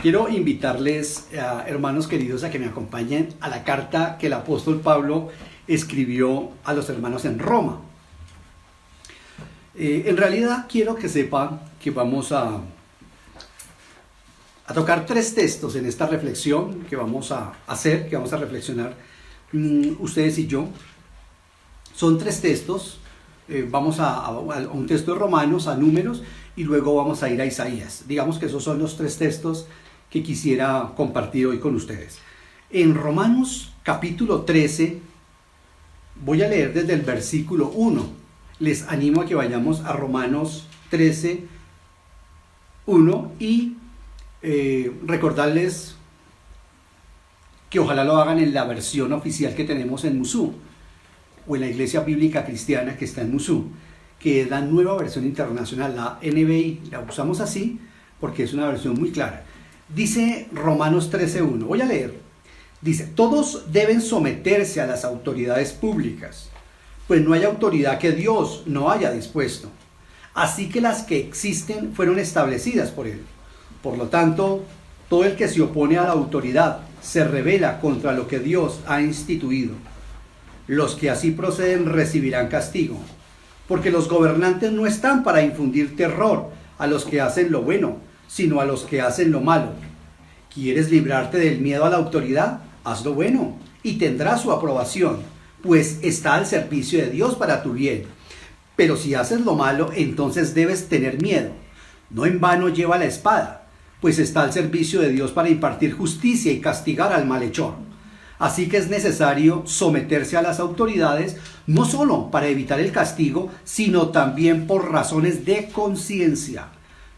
Quiero invitarles, hermanos queridos, a que me acompañen a la carta que el apóstol Pablo escribió a los hermanos en Roma. En realidad quiero que sepan que vamos a tocar tres textos en esta reflexión que vamos a hacer, que vamos a reflexionar ustedes y yo. Son tres textos, vamos a un texto de Romanos, a Números, y luego vamos a ir a Isaías. Digamos que esos son los tres textos que quisiera compartir hoy con ustedes. En Romanos capítulo 13, voy a leer desde el versículo 1. Les animo a que vayamos a Romanos 13, 1 y recordarles que ojalá lo hagan en la versión oficial que tenemos en Musú, o en la Iglesia Bíblica Cristiana que está en Musú, que es la nueva versión internacional, la NBI. La usamos así porque es una versión muy clara. Dice Romanos 13:1, voy a leer. Dice: todos deben someterse a las autoridades públicas, pues no hay autoridad que Dios no haya dispuesto. Así que las que existen fueron establecidas por Él. Por lo tanto, todo el que se opone a la autoridad se rebela contra lo que Dios ha instituido. Los que así proceden recibirán castigo, porque los gobernantes no están para infundir terror a los que hacen lo bueno, sino a los que hacen lo malo. ¿Quieres librarte del miedo a la autoridad? Haz lo bueno y tendrás su aprobación, pues está al servicio de Dios para tu bien. Pero si haces lo malo, entonces debes tener miedo. No en vano lleva la espada, pues está al servicio de Dios para impartir justicia y castigar al malhechor. Así que es necesario someterse a las autoridades, no solo para evitar el castigo, sino también por razones de conciencia.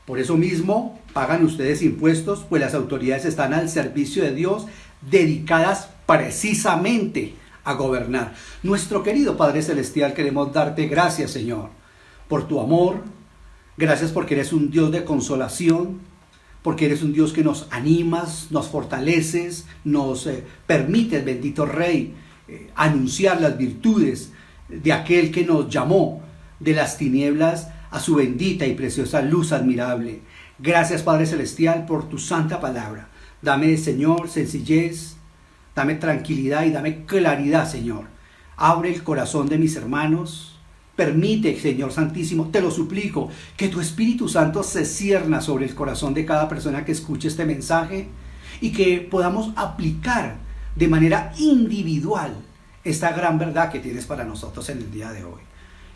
Por eso mismo pagan ustedes impuestos, pues las autoridades están al servicio de Dios, dedicadas precisamente a gobernar. Nuestro querido Padre Celestial, queremos darte gracias, Señor, por tu amor. Gracias porque eres un Dios de consolación, porque eres un Dios que nos animas, nos fortaleces, nos permites, bendito Rey, anunciar las virtudes de aquel que nos llamó de las tinieblas a su bendita y preciosa luz admirable. Gracias, Padre Celestial, por tu santa palabra. Dame, Señor, sencillez, dame tranquilidad y dame claridad, Señor. Abre el corazón de mis hermanos. Permite, Señor Santísimo, te lo suplico, que tu Espíritu Santo se cierna sobre el corazón de cada persona que escuche este mensaje y que podamos aplicar de manera individual esta gran verdad que tienes para nosotros en el día de hoy.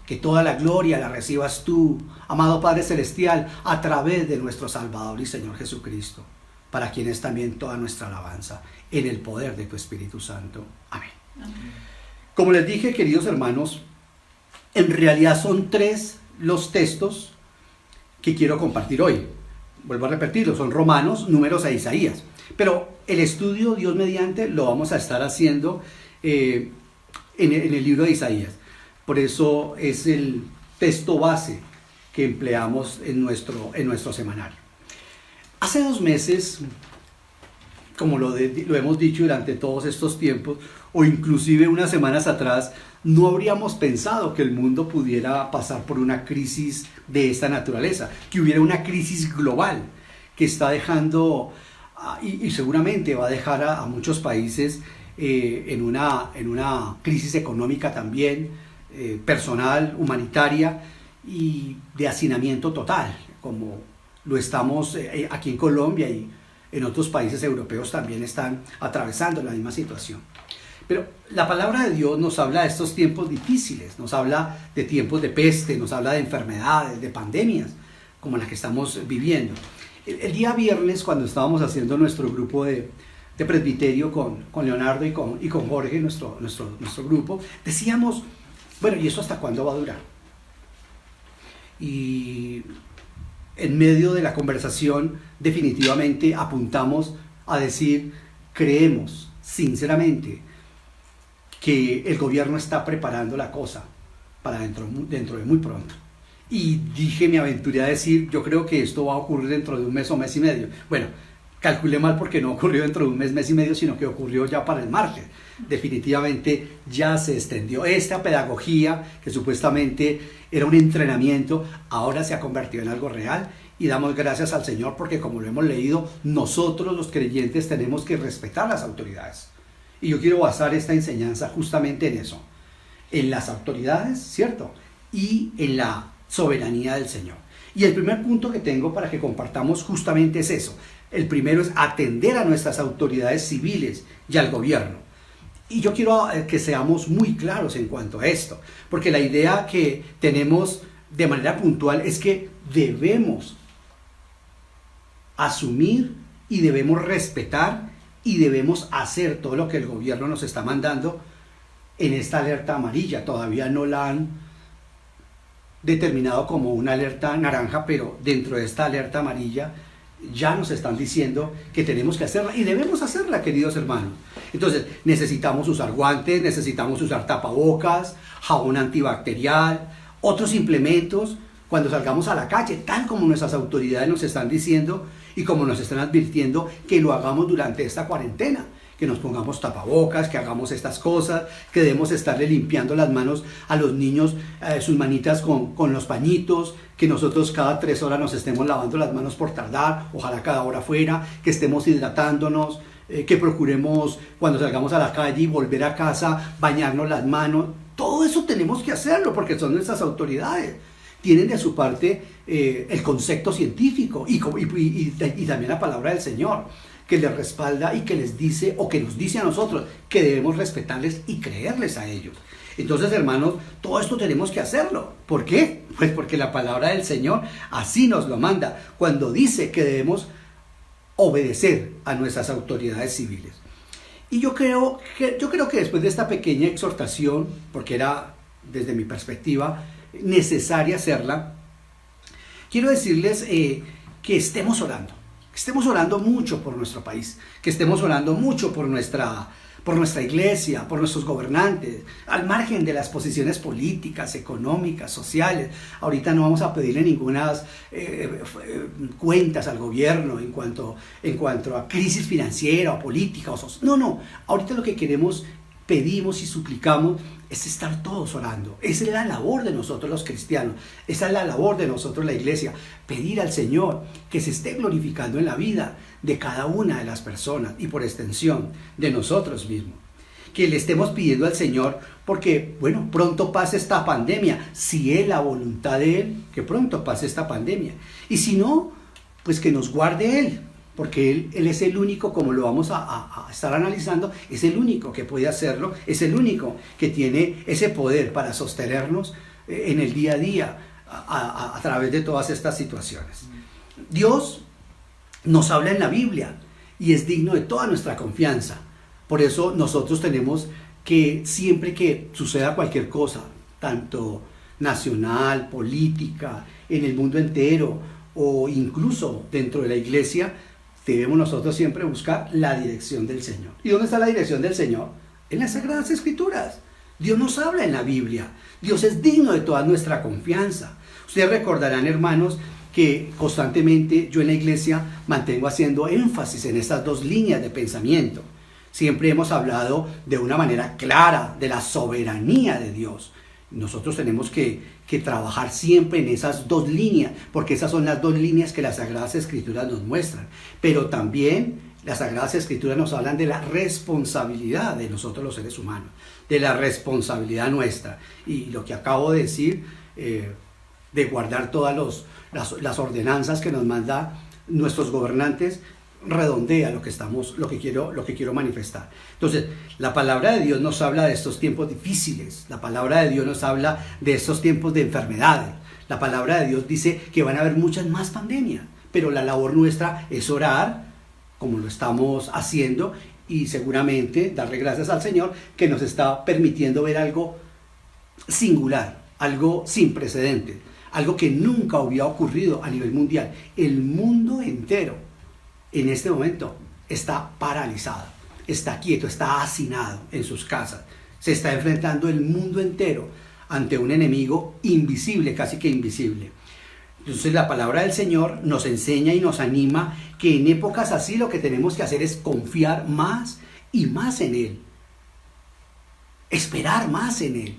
Que toda la gloria la recibas tú, amado Padre Celestial, a través de nuestro Salvador y Señor Jesucristo, para quien es también toda nuestra alabanza, en el poder de tu Espíritu Santo. Amén. Amén. Como les dije, queridos hermanos, en realidad son tres los textos que quiero compartir hoy. Vuelvo a repetirlo, son Romanos, Números e Isaías. Pero el estudio, Dios mediante, lo vamos a estar haciendo en el libro de Isaías. Por eso es el texto base que empleamos en nuestro semanario. Hace 2 meses, como lo hemos dicho durante todos estos tiempos, o inclusive unas semanas atrás, no habríamos pensado que el mundo pudiera pasar por una crisis de esta naturaleza, que hubiera una crisis global que está dejando, y seguramente va a dejar a muchos países en una crisis económica también, personal, humanitaria y de hacinamiento total, como lo estamos aquí en Colombia, y en otros países europeos también están atravesando la misma situación. Pero la palabra de Dios nos habla de estos tiempos difíciles, nos habla de tiempos de peste, nos habla de enfermedades, de pandemias, como las que estamos viviendo. El día viernes, cuando estábamos haciendo nuestro grupo de presbiterio con Leonardo y con Jorge, nuestro grupo, decíamos, bueno, ¿y eso hasta cuándo va a durar? Y en medio de la conversación definitivamente apuntamos a decir, creemos sinceramente que el gobierno está preparando la cosa para dentro de muy pronto. Y me aventuré a decir, yo creo que esto va a ocurrir dentro de 1 mes o mes y medio. Bueno, calculé mal porque no ocurrió dentro de un mes, mes y medio, sino que ocurrió ya para el martes. Definitivamente ya se extendió. Esta pedagogía, que supuestamente era un entrenamiento, ahora se ha convertido en algo real y damos gracias al Señor porque, como lo hemos leído, nosotros los creyentes tenemos que respetar las autoridades. Y yo quiero basar esta enseñanza justamente en eso, en las autoridades, ¿cierto? Y en la soberanía del Señor. Y el primer punto que tengo para que compartamos justamente es eso. El primero es atender a nuestras autoridades civiles y al gobierno. Y yo quiero que seamos muy claros en cuanto a esto, porque la idea que tenemos de manera puntual es que debemos asumir y debemos respetar y debemos hacer todo lo que el gobierno nos está mandando en esta alerta amarilla. Todavía no la han determinado como una alerta naranja, pero dentro de esta alerta amarilla ya nos están diciendo que tenemos que hacerla y debemos hacerla, queridos hermanos. Entonces necesitamos usar guantes, necesitamos usar tapabocas, jabón antibacterial, otros implementos cuando salgamos a la calle, tal como nuestras autoridades nos están diciendo y como nos están advirtiendo que lo hagamos durante esta cuarentena, que nos pongamos tapabocas, que hagamos estas cosas, que debemos estarle limpiando las manos a los niños, sus manitas con los pañitos, que nosotros cada 3 horas nos estemos lavando las manos por tardar, ojalá cada hora fuera, que estemos hidratándonos, que procuremos cuando salgamos a la calle y volver a casa, bañarnos las manos. Todo eso tenemos que hacerlo porque son nuestras autoridades. Tienen de su parte el concepto científico y también la palabra del Señor, que les respalda y que les dice o que nos dice a nosotros que debemos respetarles y creerles a ellos. Entonces, hermanos, todo esto tenemos que hacerlo. ¿Por qué? Pues porque la palabra del Señor así nos lo manda, cuando dice que debemos obedecer a nuestras autoridades civiles. Y yo creo que después de esta pequeña exhortación, porque era, desde mi perspectiva, necesaria hacerla, quiero decirles que estemos orando mucho por nuestro país, que estemos orando mucho por nuestra iglesia, por nuestros gobernantes, al margen de las posiciones políticas, económicas, sociales. Ahorita no vamos a pedirle ninguna cuentas al gobierno en cuanto a crisis financiera o política. No, ahorita lo que queremos, pedimos y suplicamos es estar todos orando. Esa es la labor de nosotros los cristianos, esa es la labor de nosotros la iglesia, pedir al Señor que se esté glorificando en la vida de cada una de las personas y por extensión de nosotros mismos. Que le estemos pidiendo al Señor porque, bueno, pronto pase esta pandemia, si es la voluntad de Él, que pronto pase esta pandemia. Y si no, pues que nos guarde Él, porque Él es el único, como lo vamos a estar analizando, es el único que puede hacerlo, es el único que tiene ese poder para sostenernos en el día a día a través de todas estas situaciones. Dios nos habla en la Biblia y es digno de toda nuestra confianza. Por eso nosotros tenemos que, siempre que suceda cualquier cosa, tanto nacional, política, en el mundo entero o incluso dentro de la iglesia, debemos nosotros siempre buscar la dirección del Señor. ¿Y dónde está la dirección del Señor? En las Sagradas Escrituras. Dios nos habla en la Biblia. Dios es digno de toda nuestra confianza. Ustedes recordarán, hermanos, que constantemente yo en la iglesia mantengo haciendo énfasis en estas dos líneas de pensamiento. Siempre hemos hablado de una manera clara de la soberanía de Dios. Nosotros tenemos que trabajar siempre en esas dos líneas, porque esas son las dos líneas que las Sagradas Escrituras nos muestran. Pero también las Sagradas Escrituras nos hablan de la responsabilidad de nosotros los seres humanos, de la responsabilidad nuestra. Y lo que acabo de decir, de guardar todas las ordenanzas que nos manda nuestros gobernantes, redondea lo que quiero manifestar. Entonces, la palabra de Dios nos habla de estos tiempos difíciles, la palabra de Dios nos habla de estos tiempos de enfermedades, la palabra de Dios dice que van a haber muchas más pandemias, pero la labor nuestra es orar, como lo estamos haciendo, y seguramente darle gracias al Señor que nos está permitiendo ver algo singular, algo sin precedentes, algo que nunca había ocurrido a nivel mundial. El mundo entero en este momento está paralizado, está quieto, está hacinado en sus casas. Se está enfrentando el mundo entero ante un enemigo invisible, casi que invisible. Entonces la palabra del Señor nos enseña y nos anima que en épocas así lo que tenemos que hacer es confiar más y más en Él. Esperar más en Él.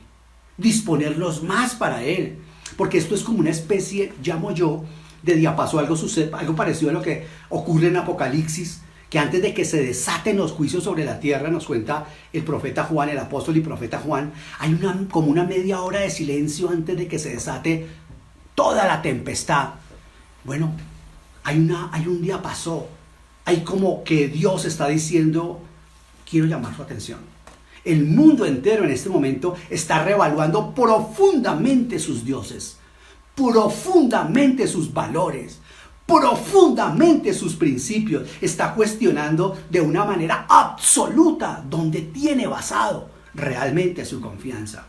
Disponernos más para Él. Porque esto es como una especie, llamo yo, de diapaso. Algo parecido a lo que ocurre en Apocalipsis, que antes de que se desaten los juicios sobre la tierra, nos cuenta el profeta Juan, el apóstol y profeta Juan, hay como una media hora de silencio antes de que se desate toda la tempestad. Bueno, hay un diapaso, hay como que Dios está diciendo, quiero llamar su atención. El mundo entero en este momento está reevaluando profundamente sus dioses, profundamente sus valores, profundamente sus principios. Está cuestionando de una manera absoluta donde tiene basado realmente su confianza.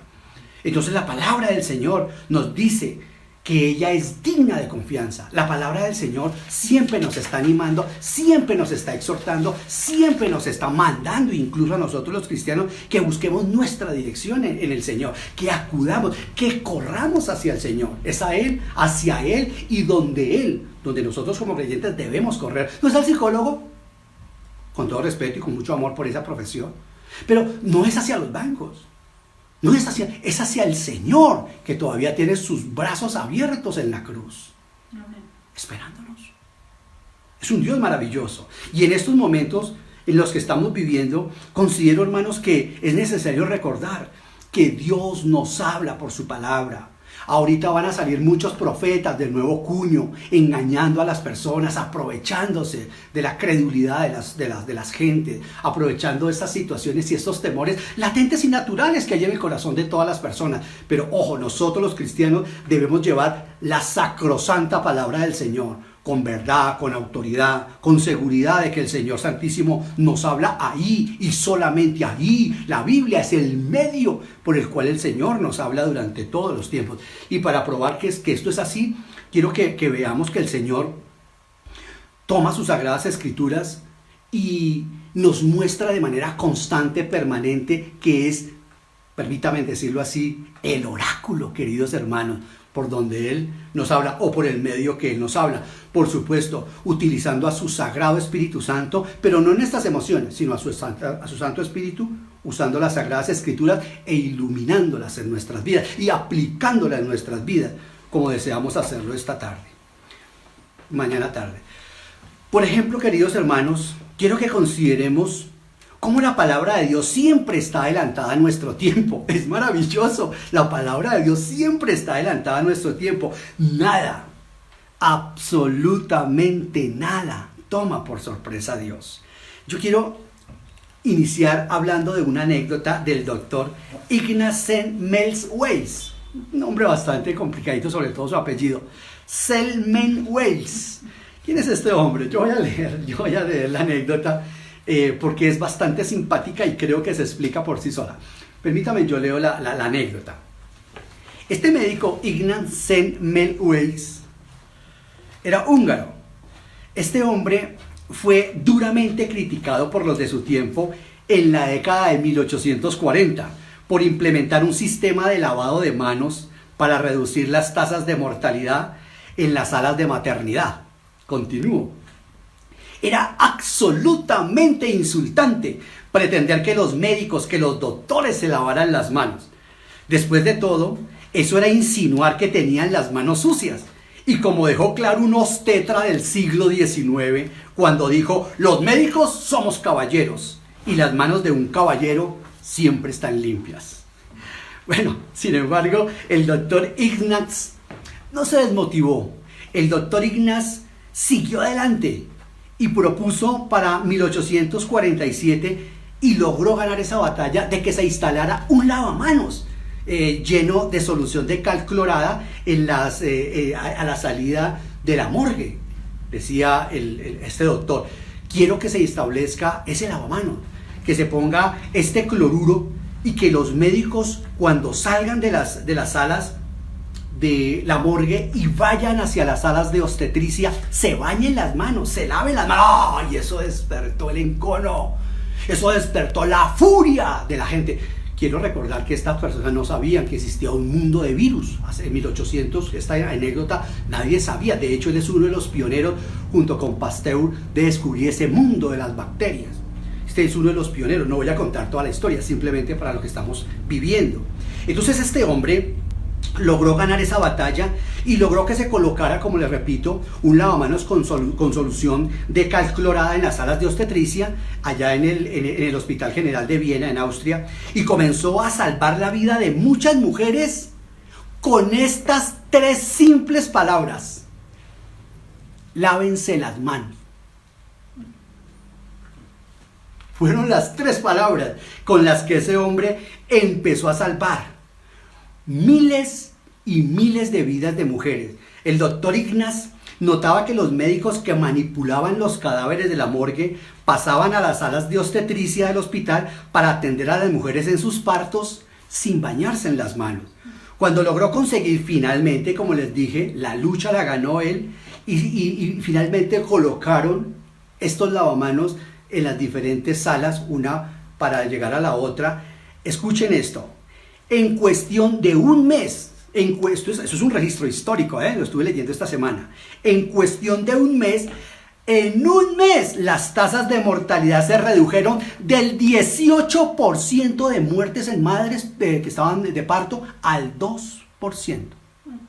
Entonces la palabra del Señor nos dice que ella es digna de confianza. La palabra del Señor siempre nos está animando, siempre nos está exhortando, siempre nos está mandando, incluso a nosotros los cristianos, que busquemos nuestra dirección en el Señor, que acudamos, que corramos hacia el Señor. Es a Él, hacia Él y donde nosotros como creyentes debemos correr. No es al psicólogo, con todo respeto y con mucho amor por esa profesión, pero no es hacia los bancos. No es hacia el Señor, que todavía tiene sus brazos abiertos en la cruz. Amén. Esperándonos. Es un Dios maravilloso. Y en estos momentos en los que estamos viviendo, considero, hermanos, que es necesario recordar que Dios nos habla por su palabra. Ahorita van a salir muchos profetas del nuevo cuño, engañando a las personas, aprovechándose de la credulidad de las gentes, aprovechando estas situaciones y estos temores latentes y naturales que hay en el corazón de todas las personas. Pero ojo, nosotros los cristianos debemos llevar la sacrosanta palabra del Señor, con verdad, con autoridad, con seguridad de que el Señor Santísimo nos habla ahí y solamente ahí. La Biblia es el medio por el cual el Señor nos habla durante todos los tiempos. Y para probar que esto es así, quiero que veamos que el Señor toma sus sagradas escrituras y nos muestra de manera constante, permanente, que es, permítame decirlo así, el oráculo, queridos hermanos, por donde Él nos habla o por el medio que Él nos habla. Por supuesto, utilizando a su Sagrado Espíritu Santo, pero no en estas emociones, sino a su Santo Espíritu, usando las Sagradas Escrituras e iluminándolas en nuestras vidas y aplicándolas en nuestras vidas, como deseamos hacerlo esta tarde, mañana tarde. Por ejemplo, queridos hermanos, quiero que consideremos cómo la palabra de Dios siempre está adelantada a nuestro tiempo. Es maravilloso. La palabra de Dios siempre está adelantada a nuestro tiempo. Nada, absolutamente nada, toma por sorpresa a Dios. Yo quiero iniciar hablando de una anécdota del doctor Ignaz Semmelweis. Un nombre bastante complicadito, sobre todo su apellido. Semmelweis. ¿Quién es este hombre? Yo voy a leer la anécdota. Porque es bastante simpática y creo que se explica por sí sola. Permítame, yo leo la anécdota. Este médico, Ignaz Semmelweis, era húngaro. Este hombre fue duramente criticado por los de su tiempo en la década de 1840 por implementar un sistema de lavado de manos para reducir las tasas de mortalidad en las salas de maternidad. Continúo. Era absolutamente insultante pretender que los médicos, que los doctores se lavaran las manos. Después de todo, eso era insinuar que tenían las manos sucias. Y como dejó claro un obstetra del siglo XIX, cuando dijo, los médicos somos caballeros y las manos de un caballero siempre están limpias. Bueno, sin embargo, el doctor Ignaz no se desmotivó. El doctor Ignaz siguió adelante y propuso para 1847 y logró ganar esa batalla de que se instalara un lavamanos lleno de solución de cal clorada a la salida de la morgue. Decía este doctor, quiero que se establezca ese lavamanos, que se ponga este cloruro y que los médicos cuando salgan de las salas de la morgue y vayan hacia las salas de obstetricia, se bañen las manos, se laven las manos. ¡Ay! Eso despertó el encono, eso despertó la furia de la gente. Quiero recordar que estas personas no sabían que existía un mundo de virus. Hace 1800, esta anécdota, nadie sabía. De hecho, él es uno de los pioneros, junto con Pasteur, de descubrir ese mundo de las bacterias. Este es uno de los pioneros. No voy a contar toda la historia, simplemente para lo que estamos viviendo. Entonces este hombre logró ganar esa batalla y logró que se colocara, como les repito, un lavamanos con solución de cal clorada en las salas de obstetricia, allá en el Hospital General de Viena, en Austria, y comenzó a salvar la vida de muchas mujeres con estas 3 simples palabras: lávense las manos. Fueron las 3 palabras con las que ese hombre empezó a salvar miles y miles de vidas de mujeres. El doctor Ignaz notaba que los médicos que manipulaban los cadáveres de la morgue pasaban a las salas de obstetricia del hospital para atender a las mujeres en sus partos sin bañarse en las manos. Cuando logró conseguir finalmente, como les dije, la lucha la ganó él y finalmente colocaron estos lavamanos en las diferentes salas, una para llegar a la otra. Escuchen esto. En cuestión de un mes, eso es un registro histórico, lo estuve leyendo esta semana. En cuestión de un mes, las tasas de mortalidad se redujeron del 18% de muertes en madres que estaban de parto al 2%.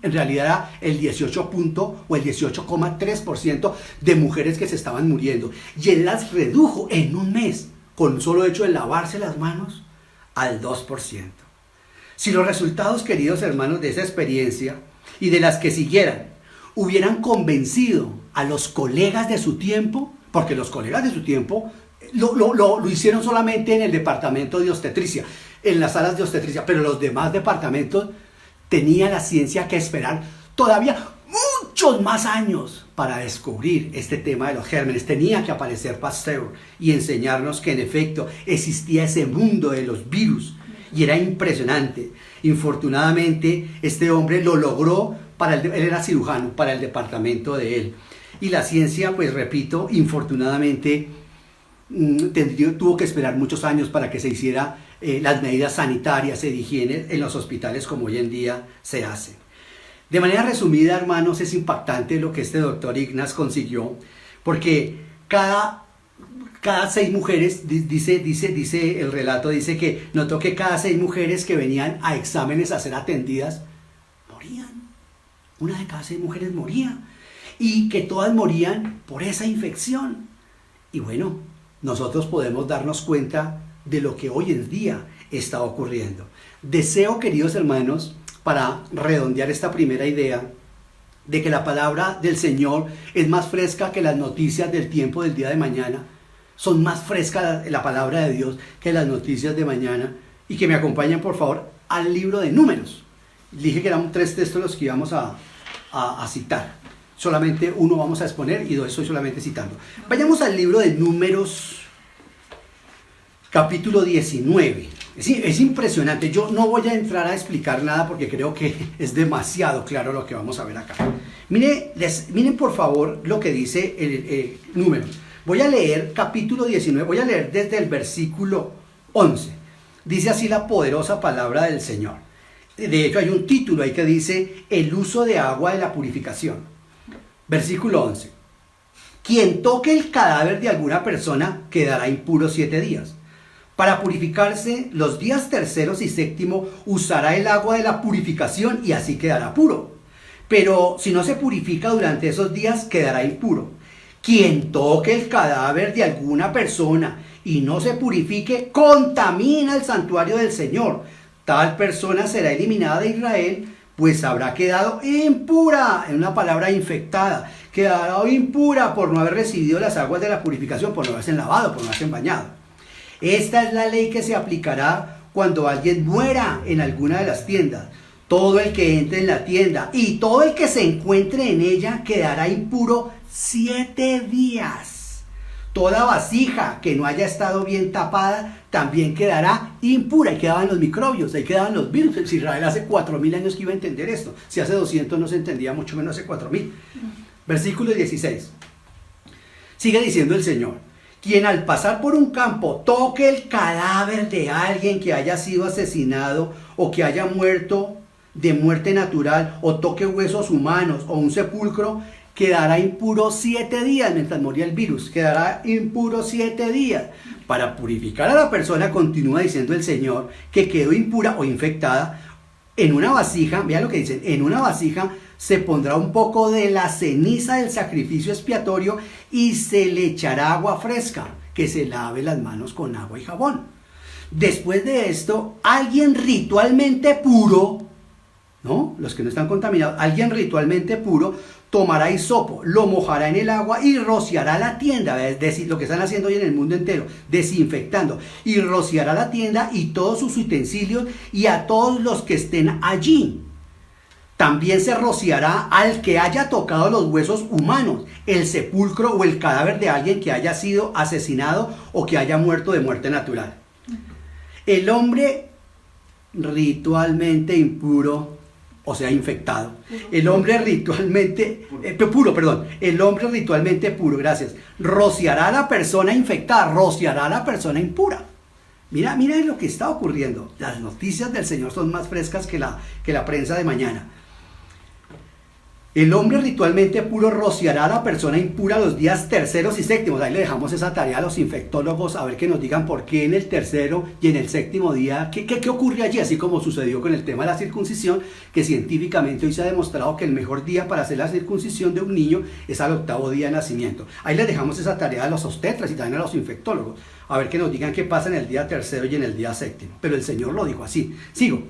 En realidad era el 18,3% de mujeres que se estaban muriendo. Y él las redujo en un mes, con el solo hecho de lavarse las manos, al 2%. Si los resultados, queridos hermanos, de esa experiencia y de las que siguieran hubieran convencido a los colegas de su tiempo, porque los colegas de su tiempo lo hicieron solamente en el departamento de obstetricia, en las salas de obstetricia, pero los demás departamentos tenían la ciencia que esperar todavía muchos más años para descubrir este tema de los gérmenes. Tenía que aparecer Pasteur y enseñarnos que en efecto existía ese mundo de los virus. Y era impresionante. Enfortunadamente, este hombre lo logró, él era cirujano, para el departamento de él. Y la ciencia, pues repito, infortunadamente tuvo que esperar muchos años para que se hiciera las medidas sanitarias e de higiene en los hospitales como hoy en día se hacen. De manera resumida, hermanos, es impactante lo que este doctor Ignaz consiguió, porque cada 6 mujeres, dice el relato, dice que notó que cada 6 mujeres que venían a exámenes a ser atendidas, morían. Una de cada 6 mujeres moría. Y que todas morían por esa infección. Y bueno, nosotros podemos darnos cuenta de lo que hoy en día está ocurriendo. Deseo, queridos hermanos, para redondear esta primera idea, de que la palabra del Señor es más fresca que las noticias del tiempo del día de mañana. Son más frescas la palabra de Dios que las noticias de mañana. Y que me acompañen, por favor, al libro de Números. Dije que eran 3 textos los que íbamos a citar. Solamente uno vamos a exponer y 2 estoy solamente citando. Vayamos al libro de Números, capítulo 19. Es impresionante. Yo no voy a entrar a explicar nada porque creo que es demasiado claro lo que vamos a ver acá. Miren por favor lo que dice el Números. Voy a leer capítulo 19, voy a leer desde el versículo 11. Dice así la poderosa palabra del Señor. De hecho hay un título ahí que dice el uso de agua de la purificación. Versículo 11. Quien toque el cadáver de alguna persona quedará impuro 7 días. Para purificarse los días terceros y séptimo usará el agua de la purificación y así quedará puro. Pero si no se purifica durante esos días quedará impuro. Quien toque el cadáver de alguna persona y no se purifique, contamina el santuario del Señor. Tal persona será eliminada de Israel, pues habrá quedado impura, en una palabra infectada, quedará impura por no haber recibido las aguas de la purificación, por no haberse lavado, por no haberse bañado. Esta es la ley que se aplicará cuando alguien muera en alguna de las tiendas. Todo el que entre en la tienda y todo el que se encuentre en ella quedará impuro 7 días. Toda vasija que no haya estado bien tapada también quedará impura. Ahí quedaban los microbios, ahí quedaban los virus. Si Israel hace 4.000 años que iba a entender esto. Si hace 200 no se entendía, mucho menos hace 4.000. Versículo 16. Sigue diciendo el Señor. Quien al pasar por un campo toque el cadáver de alguien que haya sido asesinado o que haya muerto de muerte natural, o toque huesos humanos o un sepulcro, quedará impuro 7 días mientras moría el virus. Quedará impuro 7 días. Para purificar a la persona, continúa diciendo el Señor, que quedó impura o infectada, en una vasija, vean lo que dicen, en una vasija se pondrá un poco de la ceniza del sacrificio expiatorio y se le echará agua fresca, que se lave las manos con agua y jabón. Después de esto, alguien ritualmente puro, ¿no? Los que no están contaminados, alguien ritualmente puro tomará hisopo, lo mojará en el agua y rociará la tienda, es decir, lo que están haciendo hoy en el mundo entero, desinfectando, y rociará la tienda y todos sus utensilios y a todos los que estén allí. También se rociará al que haya tocado los huesos humanos, el sepulcro o el cadáver de alguien que haya sido asesinado o que haya muerto de muerte natural. El hombre ritualmente impuro, o sea, infectado. El hombre ritualmente el hombre ritualmente puro, gracias, rociará a la persona infectada, rociará a la persona impura. Mira lo que está ocurriendo. Las noticias del Señor son más frescas que la prensa de mañana. El hombre ritualmente puro rociará a la persona impura los días terceros y séptimos. Ahí le dejamos esa tarea a los infectólogos, a ver que nos digan por qué en el tercero y en el séptimo día, qué ocurre allí, así como sucedió con el tema de la circuncisión, que científicamente hoy se ha demostrado que el mejor día para hacer la circuncisión de un niño es al 8º día de nacimiento. Ahí les dejamos esa tarea a los obstetras y también a los infectólogos, a ver que nos digan qué pasa en el día tercero y en el día séptimo. Pero el Señor lo dijo así. Sigo.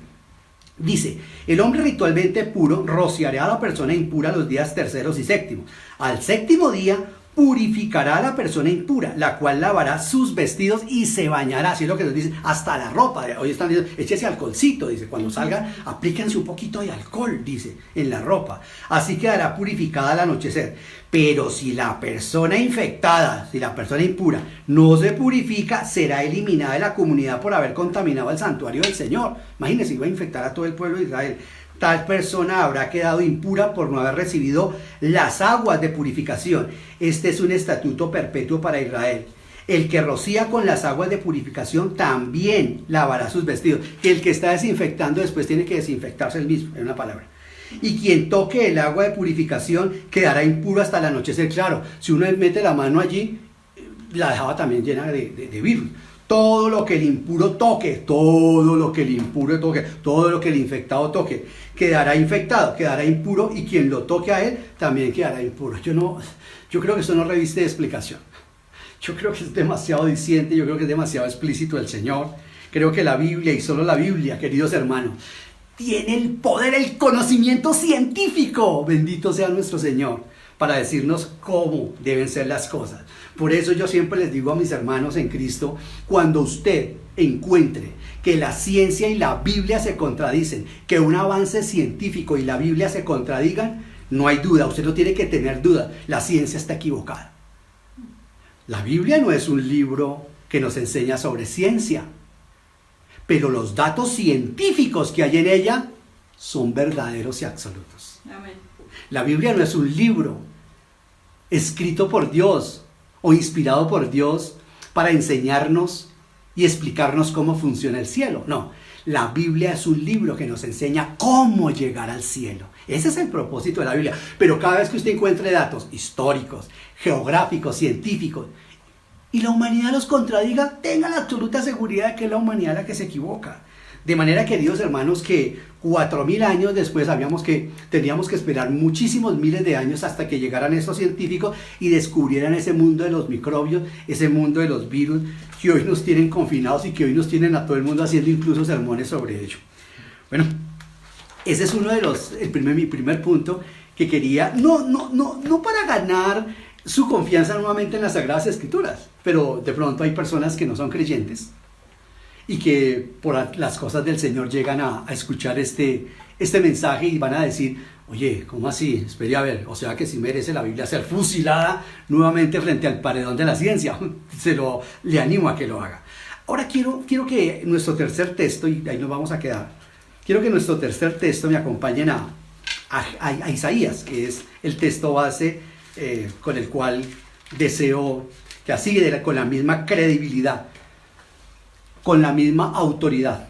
Dice, el hombre ritualmente puro rociará a la persona impura los días terceros y séptimos. Al séptimo día purificará a la persona impura, la cual lavará sus vestidos y se bañará. Así es lo que nos dice, hasta la ropa. Hoy están diciendo, échese alcoholcito, dice, cuando salgan, aplíquense un poquito de alcohol, dice, en la ropa. Así quedará purificada al anochecer. Pero si la persona infectada, si la persona impura no se purifica, será eliminada de la comunidad por haber contaminado el santuario del Señor. Imagínense, iba a infectar a todo el pueblo de Israel. Tal persona habrá quedado impura por no haber recibido las aguas de purificación. Este es un estatuto perpetuo para Israel. El que rocía con las aguas de purificación también lavará sus vestidos. El que está desinfectando después tiene que desinfectarse él mismo, en una palabra. Y quien toque el agua de purificación quedará impuro hasta el anochecer. Claro, si uno mete la mano allí, la dejaba también llena de virus. Todo lo que el impuro toque, todo lo que el impuro toque, todo lo que el infectado toque, quedará infectado, quedará impuro, y quien lo toque a él también quedará impuro. Yo creo que eso no reviste de explicación. Yo creo que es demasiado diciente, yo creo que es demasiado explícito el Señor. Creo que la Biblia, y solo la Biblia, queridos hermanos, tiene el poder, el conocimiento científico, bendito sea nuestro Señor, para decirnos cómo deben ser las cosas. Por eso yo siempre les digo a mis hermanos en Cristo, cuando usted encuentre que la ciencia y la Biblia se contradicen, que un avance científico y la Biblia se contradigan, no hay duda, usted no tiene que tener duda, la ciencia está equivocada. La Biblia no es un libro que nos enseña sobre ciencia, pero los datos científicos que hay en ella son verdaderos y absolutos. Amén. La Biblia no es un libro escrito por Dios o inspirado por Dios para enseñarnos y explicarnos cómo funciona el cielo. No, la Biblia es un libro que nos enseña cómo llegar al cielo. Ese es el propósito de la Biblia. Pero cada vez que usted encuentre datos históricos, geográficos, científicos, y la humanidad los contradiga, tenga la absoluta seguridad de que es la humanidad la que se equivoca. De manera, queridos hermanos, que 4000 años después teníamos que esperar muchísimos miles de años hasta que llegaran estos científicos y descubrieran ese mundo de los microbios, ese mundo de los virus que hoy nos tienen confinados y que hoy nos tienen a todo el mundo haciendo incluso sermones sobre ello. Bueno, ese es uno de mi primer punto que quería, no para ganar su confianza nuevamente en las Sagradas Escrituras, pero de pronto hay personas que no son creyentes y que por las cosas del Señor llegan a escuchar este mensaje y van a decir, oye, ¿cómo así? Espere a ver, o sea que sí merece la Biblia ser fusilada nuevamente frente al paredón de la ciencia. Le animo a que lo haga. Ahora quiero que nuestro tercer texto, y ahí nos vamos a quedar, quiero que nuestro tercer texto me acompañen a Isaías, que es el texto base con el cual deseo que así con la misma credibilidad, con la misma autoridad,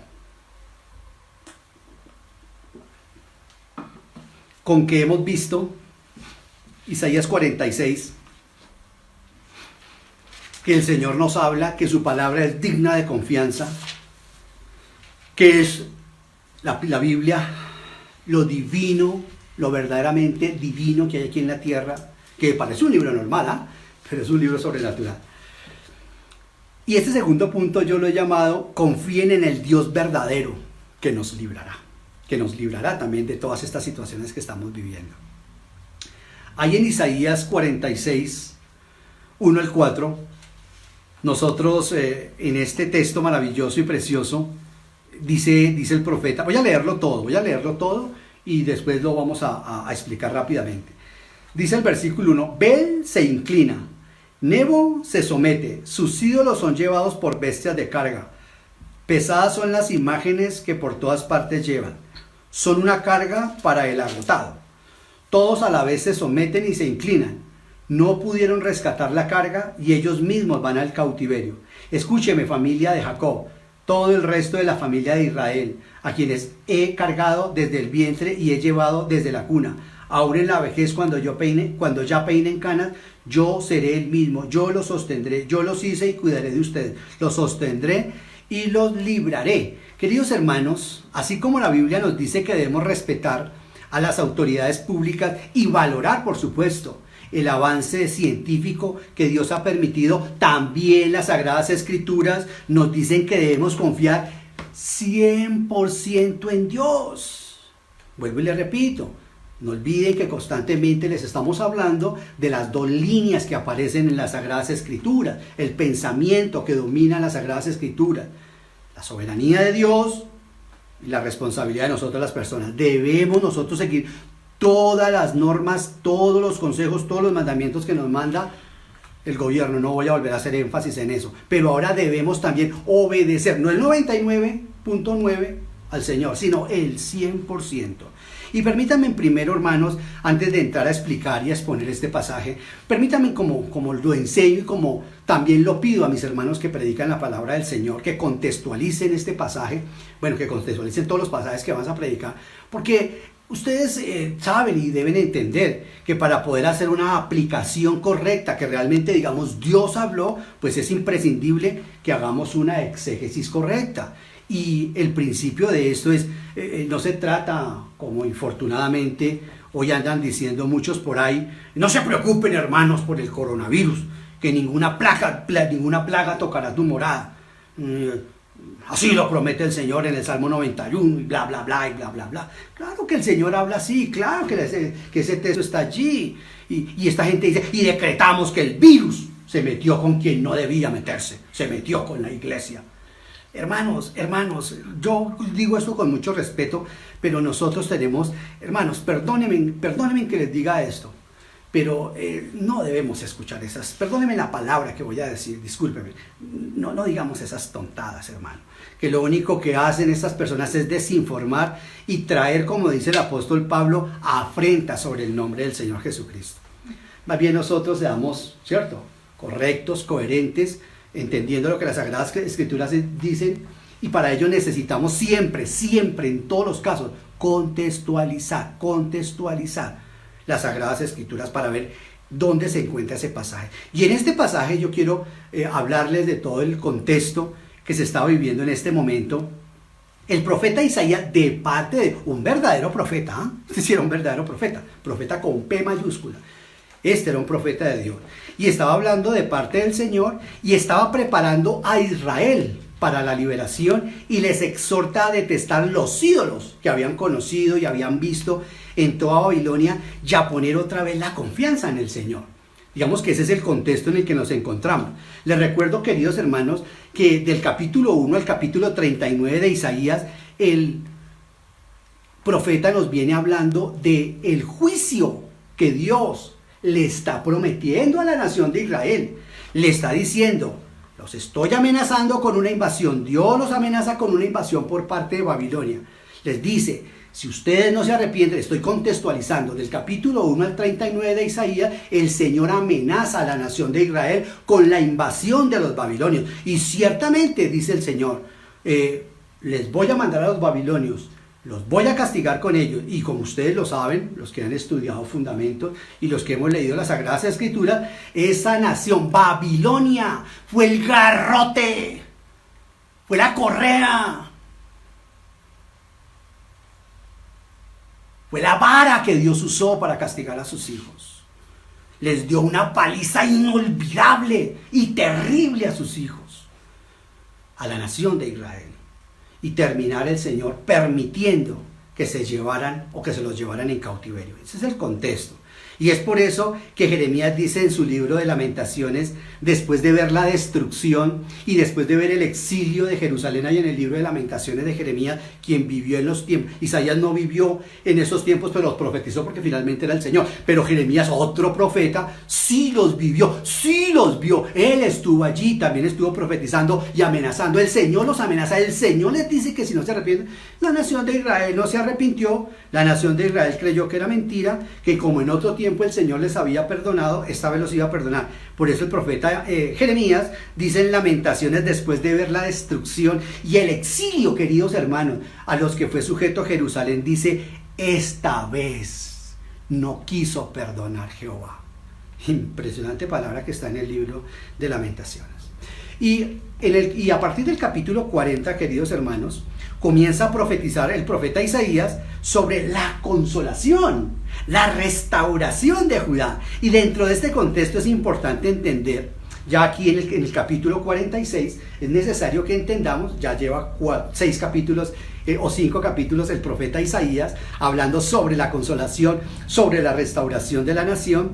con que hemos visto Isaías 46, que el Señor nos habla, que su palabra es digna de confianza, que es la Biblia, lo divino, lo verdaderamente divino que hay aquí en la tierra, que parece un libro normal, ¿eh? Pero es un libro sobrenatural. Y este segundo punto yo lo he llamado: confíen en el Dios verdadero que nos librará también de todas estas situaciones que estamos viviendo. Ahí en Isaías 46, 1 al 4, nosotros en este texto maravilloso y precioso, dice el profeta, voy a leerlo todo y después lo vamos a explicar rápidamente. Dice el versículo 1, Bel se inclina, Nebo se somete, sus ídolos son llevados por bestias de carga, pesadas son las imágenes que por todas partes llevan, son una carga para el agotado. Todos a la vez se someten y se inclinan. No pudieron rescatar la carga y ellos mismos van al cautiverio. Escúcheme, familia de Jacob, todo el resto de la familia de Israel, a quienes he cargado desde el vientre y he llevado desde la cuna. Aún en la vejez, cuando ya peinen canas, yo seré el mismo, yo los sostendré, yo los hice y cuidaré de ustedes. Los sostendré y los libraré. Queridos hermanos, así como la Biblia nos dice que debemos respetar a las autoridades públicas y valorar, por supuesto, el avance científico que Dios ha permitido, también las Sagradas Escrituras nos dicen que debemos confiar 100% en Dios. Vuelvo y le repito, no olviden que constantemente les estamos hablando de las dos líneas que aparecen en las Sagradas Escrituras, el pensamiento que domina las Sagradas Escrituras, la soberanía de Dios y la responsabilidad de nosotros las personas. Debemos nosotros seguir todas las normas, todos los consejos, todos los mandamientos que nos manda el gobierno. No voy a volver a hacer énfasis en eso, pero ahora debemos también obedecer, no el 99.9 al Señor, sino el 100%. Y permítanme primero, hermanos, antes de entrar a explicar y a exponer este pasaje, permítanme como lo enseño y como también lo pido a mis hermanos que predican la palabra del Señor, que contextualicen este pasaje, bueno, que contextualicen todos los pasajes que vamos a predicar, porque ustedes saben y deben entender que para poder hacer una aplicación correcta, que realmente digamos Dios habló, pues es imprescindible que hagamos una exégesis correcta. Y el principio de esto es, no se trata, como infortunadamente hoy andan diciendo muchos por ahí, no se preocupen hermanos por el coronavirus, que ninguna plaga tocará tu morada. Así lo promete el Señor en el Salmo 91 y bla, bla, bla, y bla, bla, bla. Claro que el Señor habla así, claro que ese texto está allí. Y esta gente dice, y decretamos que el virus se metió con quien no debía meterse, se metió con la iglesia. Hermanos, yo digo esto con mucho respeto, pero nosotros tenemos, hermanos, perdónenme que les diga esto, pero no debemos escuchar esas, perdónenme la palabra que voy a decir, discúlpenme, no digamos esas tontadas, hermano, que lo único que hacen estas personas es desinformar y traer, como dice el apóstol Pablo, afrenta sobre el nombre del Señor Jesucristo. Más bien nosotros seamos, ¿cierto?, correctos, coherentes, entendiendo lo que las Sagradas Escrituras dicen, y para ello necesitamos siempre, en todos los casos, contextualizar las Sagradas Escrituras para ver dónde se encuentra ese pasaje. Y en este pasaje yo quiero hablarles de todo el contexto que se estaba viviendo en este momento. El profeta Isaías, de parte de un verdadero profeta, sí era un verdadero profeta con P mayúscula. Este era un profeta de Dios y estaba hablando de parte del Señor y estaba preparando a Israel para la liberación y les exhorta a detestar los ídolos que habían conocido y habían visto en toda Babilonia y a poner otra vez la confianza en el Señor. Digamos que ese es el contexto en el que nos encontramos. Les recuerdo, queridos hermanos, que del capítulo 1 al capítulo 39 de Isaías, el profeta nos viene hablando del juicio que Dios le está prometiendo a la nación de Israel. Le está diciendo, los estoy amenazando con una invasión. Dios los amenaza con una invasión por parte de Babilonia. Les dice, Si ustedes no se arrepienten, estoy contextualizando, del capítulo 1 al 39 de Isaías, el Señor amenaza a la nación de Israel con la invasión de los babilonios. Y ciertamente, dice el Señor, les voy a mandar a los babilonios, los voy a castigar con ellos. Y como ustedes lo saben, los que han estudiado fundamentos y los que hemos leído las Sagradas Escrituras, esa nación, Babilonia, fue el garrote, fue la correa, fue la vara que Dios usó para castigar a sus hijos. Les dio una paliza inolvidable y terrible a sus hijos, a la nación de Israel. Y terminar el Señor permitiendo que se llevaran o que se los llevaran en cautiverio. Ese es el contexto. Y es por eso que Jeremías dice en su libro de Lamentaciones, después de ver la destrucción y después de ver el exilio de Jerusalén, ahí en el libro de Lamentaciones de Jeremías, quien vivió en los tiempos, Isaías no vivió en esos tiempos, pero los profetizó porque finalmente era el Señor. Pero Jeremías, otro profeta, sí los vivió, sí los vio. Él estuvo allí, también estuvo profetizando y amenazando. El Señor los amenaza, el Señor les dice que si no se arrepienten, la nación de Israel no se arrepintió, la nación de Israel creyó que era mentira, que como en otro tiempo el Señor les había perdonado, esta vez los iba a perdonar. Por eso el profeta Jeremías dice en Lamentaciones, después de ver la destrucción y el exilio, queridos hermanos, a los que fue sujeto Jerusalén, dice, esta vez no quiso perdonar Jehová. Impresionante palabra que está en el libro de Lamentaciones. Y a partir del capítulo 40, queridos hermanos, comienza a profetizar el profeta Isaías sobre la consolación, la restauración de Judá. Y dentro de este contexto es importante entender, ya aquí en el capítulo 46, es necesario que entendamos, ya lleva 6 capítulos o 5 capítulos el profeta Isaías, hablando sobre la consolación, sobre la restauración de la nación.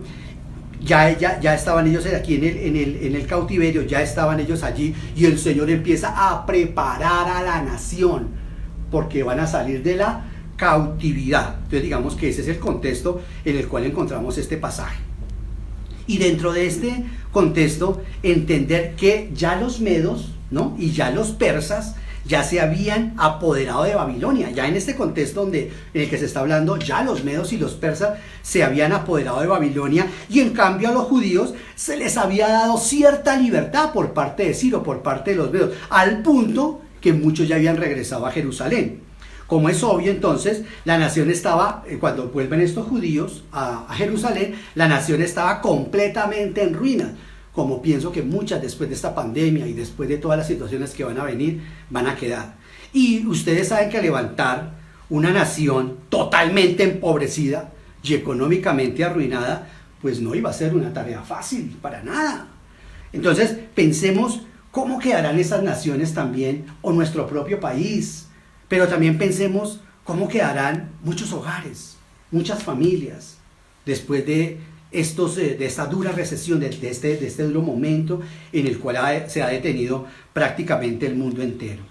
Ya estaban ellos aquí en el cautiverio, ya estaban ellos allí, y el Señor empieza a preparar a la nación, porque van a salir de la cautividad. Entonces digamos que ese es el contexto en el cual encontramos este pasaje. Y dentro de este contexto, entender que ya los medos, ¿no?, y ya los persas ya se habían apoderado de Babilonia. Ya en este contexto en el que se está hablando, ya los medos y los persas se habían apoderado de Babilonia, y en cambio a los judíos se les había dado cierta libertad por parte de Ciro, por parte de los medos, al punto que muchos ya habían regresado a Jerusalén. Como es obvio, entonces, la nación estaba, cuando vuelven estos judíos a Jerusalén, la nación estaba completamente en ruinas, como pienso que muchas después de esta pandemia y después de todas las situaciones que van a venir, van a quedar. Y ustedes saben que levantar una nación totalmente empobrecida y económicamente arruinada, pues no iba a ser una tarea fácil, para nada. Entonces, pensemos cómo quedarán esas naciones también, o nuestro propio país, pero también pensemos cómo quedarán muchos hogares, muchas familias, después de esta dura recesión, de este duro momento en el cual se ha detenido prácticamente el mundo entero.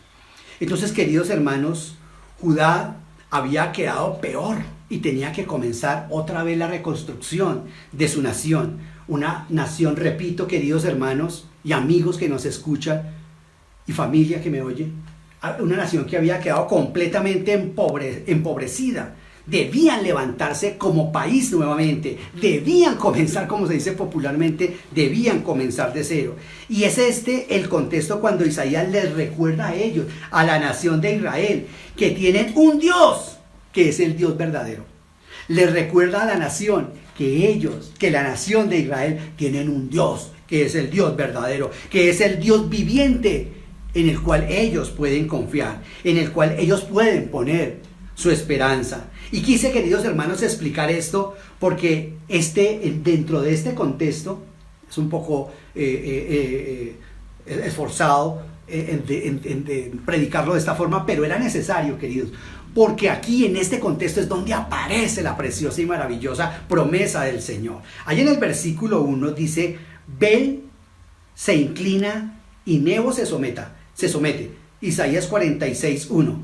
Entonces, queridos hermanos, Judá había quedado peor y tenía que comenzar otra vez la reconstrucción de su nación. Una nación, repito, queridos hermanos y amigos que nos escuchan y familia que me oye, una nación que había quedado completamente empobrecida. Debían levantarse como país nuevamente, debían comenzar, como se dice popularmente, debían comenzar de cero. Y es el contexto cuando Isaías les recuerda a ellos, a la nación de Israel, que tienen un Dios, que es el Dios verdadero. Les recuerda a la nación que la nación de Israel tienen un Dios, que es el Dios verdadero, que es el Dios viviente, en el cual ellos pueden confiar, en el cual ellos pueden poner su esperanza. Y quise, queridos hermanos, explicar esto porque dentro de este contexto es un poco esforzado en predicarlo de esta forma, pero era necesario, queridos, porque aquí en este contexto es donde aparece la preciosa y maravillosa promesa del Señor. Allí en el versículo 1 dice: Bel se inclina y Nebo se somete. Isaías 46:1.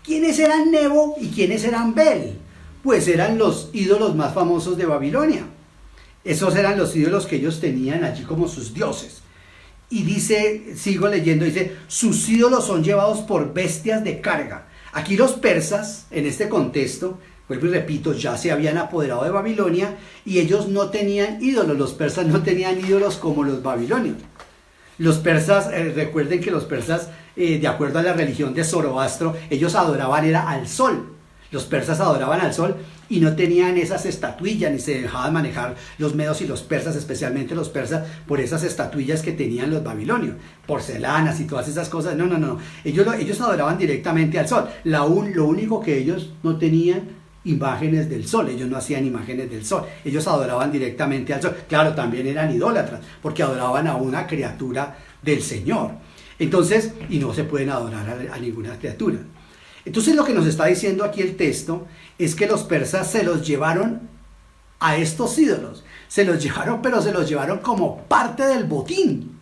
¿Quiénes eran Nebo y quiénes eran Bel? Pues eran los ídolos más famosos de Babilonia. Esos eran los ídolos que ellos tenían allí como sus dioses. Y dice, sigo leyendo, dice: sus ídolos son llevados por bestias de carga. Aquí los persas, en este contexto, vuelvo y repito, ya se habían apoderado de Babilonia y ellos no tenían ídolos, los persas no tenían ídolos como los babilonios. Los persas, recuerden que los persas, de acuerdo a la religión de Zoroastro, ellos adoraban era al sol. Los persas adoraban al sol y no tenían esas estatuillas, ni se dejaban manejar los medos y los persas, especialmente los persas, por esas estatuillas que tenían los babilonios, porcelanas y todas esas cosas. No. Ellos adoraban directamente al sol. Lo único que ellos no tenían imágenes del sol, ellos no hacían imágenes del sol, ellos adoraban directamente al sol. Claro, también eran idólatras, porque adoraban a una criatura del Señor. Entonces, y no se pueden adorar a ninguna criatura. Entonces lo que nos está diciendo aquí el texto es que los persas se los llevaron a estos ídolos, se los llevaron, pero se los llevaron como parte del botín,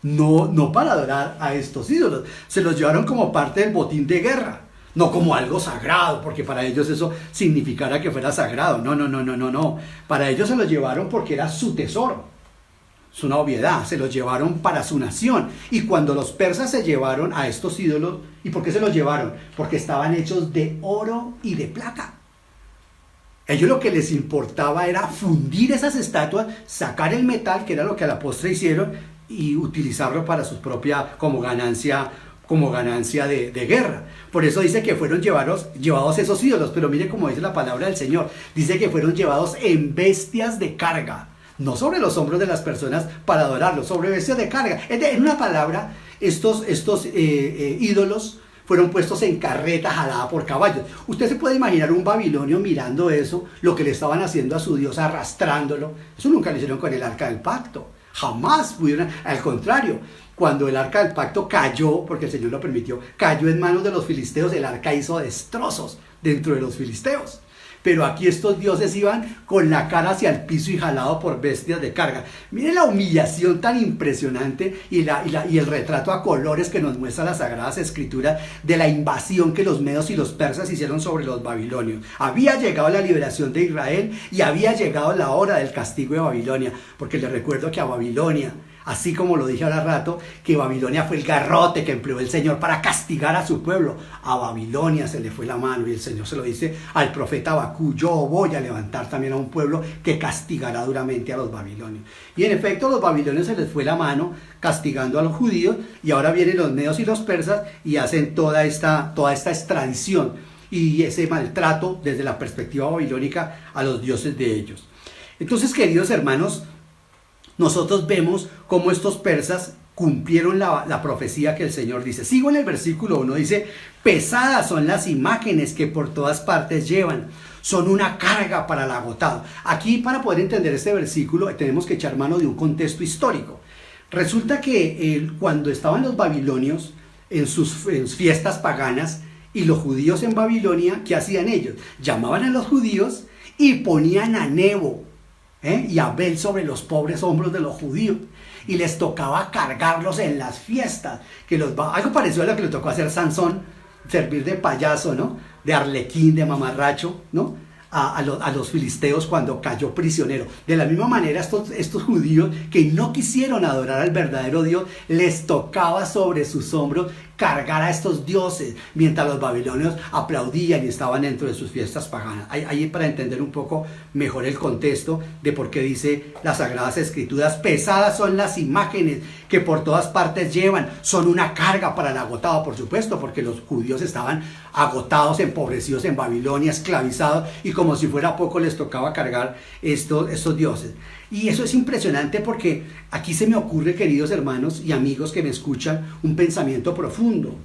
no para adorar a estos ídolos, se los llevaron como parte del botín de guerra, no como algo sagrado, porque para ellos eso significara que fuera sagrado, no, para ellos se los llevaron porque era su tesoro. Es una obviedad, se los llevaron para su nación. Y cuando los persas se llevaron a estos ídolos, ¿y por qué se los llevaron? Porque estaban hechos de oro y de plata. Ellos lo que les importaba era fundir esas estatuas, sacar el metal, que era lo que a la postre hicieron, y utilizarlo para su propia, como ganancia de guerra. Por eso dice que fueron llevados esos ídolos, pero mire cómo dice la palabra del Señor. Dice que fueron llevados en bestias de carga. No sobre los hombros de las personas para adorarlos, sobre bestias de carga. En una palabra, estos ídolos fueron puestos en carretas jaladas por caballos. Usted se puede imaginar un babilonio mirando eso, lo que le estaban haciendo a su Dios, arrastrándolo. Eso nunca lo hicieron con el arca del pacto. Jamás pudieron, al contrario, cuando el arca del pacto cayó, porque el Señor lo permitió, cayó en manos de los filisteos, el arca hizo destrozos dentro de los filisteos. Pero aquí estos dioses iban con la cara hacia el piso y jalado por bestias de carga. Miren la humillación tan impresionante y el retrato a colores que nos muestra las Sagradas Escrituras de la invasión que los medos y los persas hicieron sobre los babilonios. Había llegado la liberación de Israel y había llegado la hora del castigo de Babilonia, porque les recuerdo que a Babilonia, así como lo dije ahora rato, que Babilonia fue el garrote que empleó el Señor para castigar a su pueblo. A Babilonia se le fue la mano y el Señor se lo dice al profeta Habacuc: yo voy a levantar también a un pueblo que castigará duramente a los babilonios. Y en efecto a los babilonios se les fue la mano castigando a los judíos, y ahora vienen los medos y los persas y hacen toda esta extradición y ese maltrato desde la perspectiva babilónica a los dioses de ellos. Entonces, queridos hermanos, nosotros vemos cómo estos persas cumplieron la profecía que el Señor dice. Sigo en el versículo 1, dice: pesadas son las imágenes que por todas partes llevan, son una carga para el agotado. Aquí, para poder entender este versículo, tenemos que echar mano de un contexto histórico. Resulta que cuando estaban los babilonios en sus fiestas paganas y los judíos en Babilonia, ¿qué hacían ellos? Llamaban a los judíos y ponían a Nebo y a Bel sobre los pobres hombros de los judíos, y les tocaba cargarlos en las fiestas, algo parecido a lo que le tocó hacer Sansón, servir de payaso, ¿no? De arlequín, de mamarracho, ¿no? A los filisteos cuando cayó prisionero. De la misma manera, estos judíos que no quisieron adorar al verdadero Dios, les tocaba sobre sus hombros cargar a estos dioses, mientras los babilonios aplaudían y estaban dentro de sus fiestas paganas. Ahí para entender un poco mejor el contexto de por qué dice las Sagradas Escrituras: pesadas son las imágenes que por todas partes llevan, son una carga para el agotado. Por supuesto, porque los judíos estaban agotados, empobrecidos en Babilonia, esclavizados, y como si fuera poco les tocaba cargar estos dioses. Y eso es impresionante, porque aquí se me ocurre, queridos hermanos y amigos que me escuchan, un pensamiento profundo.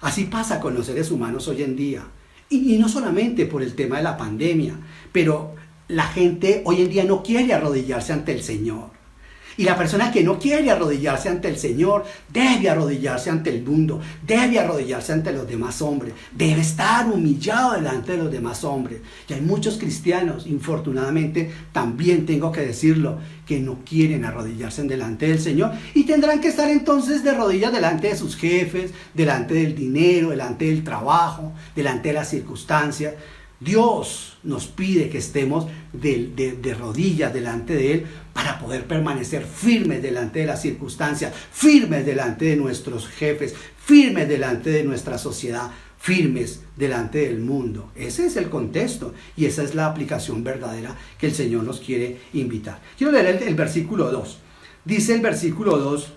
Así pasa con los seres humanos hoy en día. Y no solamente por el tema de la pandemia, pero la gente hoy en día no quiere arrodillarse ante el Señor. Y la persona que no quiere arrodillarse ante el Señor debe arrodillarse ante el mundo, debe arrodillarse ante los demás hombres, debe estar humillado delante de los demás hombres. Y hay muchos cristianos, infortunadamente, también tengo que decirlo, que no quieren arrodillarse delante del Señor, y tendrán que estar entonces de rodillas delante de sus jefes, delante del dinero, delante del trabajo, delante de las circunstancias. Dios nos pide que estemos de rodillas delante de Él para poder permanecer firmes delante de las circunstancias, firmes delante de nuestros jefes, firmes delante de nuestra sociedad, firmes delante del mundo. Ese es el contexto y esa es la aplicación verdadera que el Señor nos quiere invitar. Quiero leer el versículo 2. Dice el versículo 2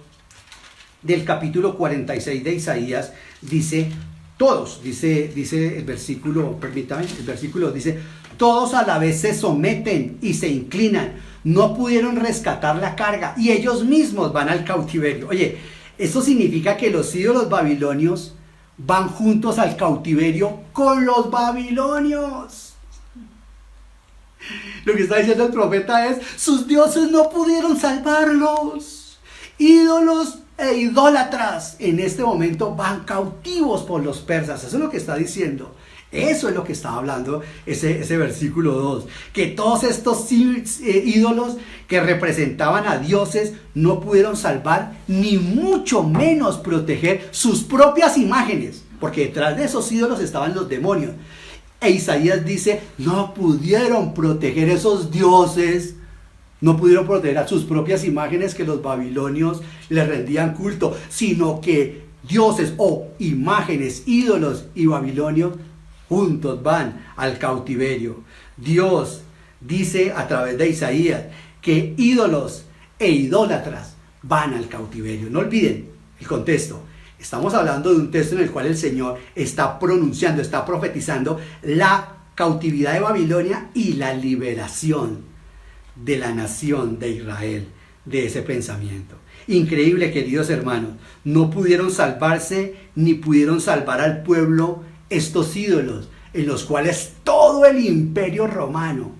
del capítulo 46 de Isaías, dice, todos, dice el versículo, permítame, el versículo dice, todos a la vez se someten y se inclinan, no pudieron rescatar la carga y ellos mismos van al cautiverio. Oye, eso significa que los ídolos babilonios van juntos al cautiverio con los babilonios. Lo que está diciendo el profeta es, sus dioses no pudieron salvarlos. Ídolos e idólatras en este momento van cautivos por los persas. Eso es lo que está diciendo. Eso es lo que está hablando ese versículo 2. Que todos estos ídolos que representaban a dioses no pudieron salvar ni mucho menos proteger sus propias imágenes. Porque detrás de esos ídolos estaban los demonios. E Isaías dice, no pudieron proteger esos dioses. No pudieron proteger a sus propias imágenes que los babilonios les rendían culto. Sino que dioses o imágenes, ídolos y babilonios juntos van al cautiverio. Dios dice a través de Isaías que ídolos e idólatras van al cautiverio. No olviden el contexto. Estamos hablando de un texto en el cual el Señor está pronunciando, está profetizando la cautividad de Babilonia y la liberación de la nación de Israel de ese pensamiento. Increíble, queridos hermanos. No pudieron salvarse ni pudieron salvar al pueblo estos ídolos en los cuales todo el imperio romano,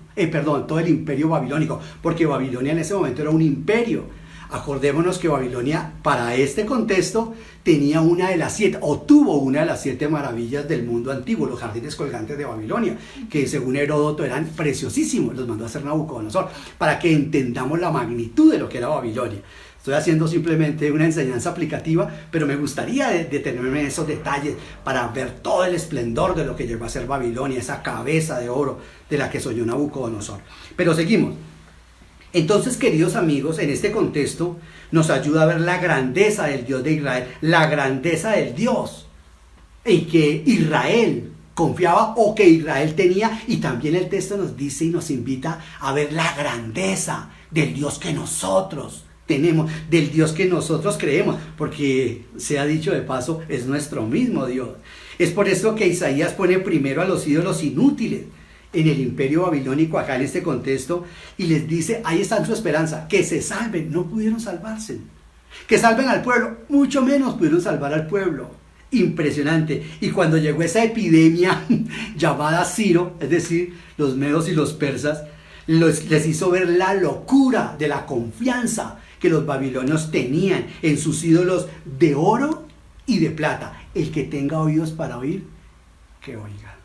todo el imperio babilónico, porque Babilonia en ese momento era un imperio. Acordémonos que Babilonia, para este contexto, tenía una de las 7, o tuvo una de las 7 maravillas del mundo antiguo, los jardines colgantes de Babilonia, que según Heródoto eran preciosísimos, los mandó a hacer Nabucodonosor, para que entendamos la magnitud de lo que era Babilonia. Estoy haciendo simplemente una enseñanza aplicativa, pero me gustaría detenerme en esos detalles para ver todo el esplendor de lo que llegó a ser Babilonia, esa cabeza de oro de la que soñó Nabucodonosor. Pero seguimos. Entonces, queridos amigos, en este contexto nos ayuda a ver la grandeza del Dios de Israel, la grandeza del Dios en que Israel confiaba o que Israel tenía, y también el texto nos dice y nos invita a ver la grandeza del Dios que nosotros tenemos, del Dios que nosotros creemos, porque se ha dicho de paso, es nuestro mismo Dios. Es por eso que Isaías pone primero a los ídolos inútiles en el imperio babilónico acá en este contexto y les dice, ahí está su esperanza, que se salven. No pudieron salvarse, que salven al pueblo, mucho menos pudieron salvar al pueblo. Impresionante. Y cuando llegó esa epidemia llamada Ciro, es decir, los medos y los persas, les hizo ver la locura de la confianza que los babilonios tenían en sus ídolos de oro y de plata. El que tenga oídos para oír, que oiga.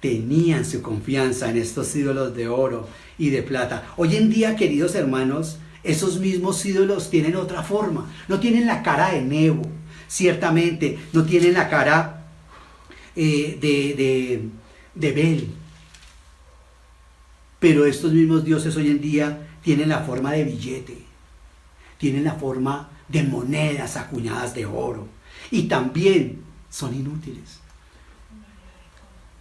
Tenían su confianza en estos ídolos de oro y de plata. Hoy en día, queridos hermanos, esos mismos ídolos tienen otra forma. No tienen la cara de Nebo, ciertamente. No tienen la cara de Bel. Pero estos mismos dioses hoy en día tienen la forma de billete. Tienen la forma de monedas acuñadas de oro. Y también son inútiles.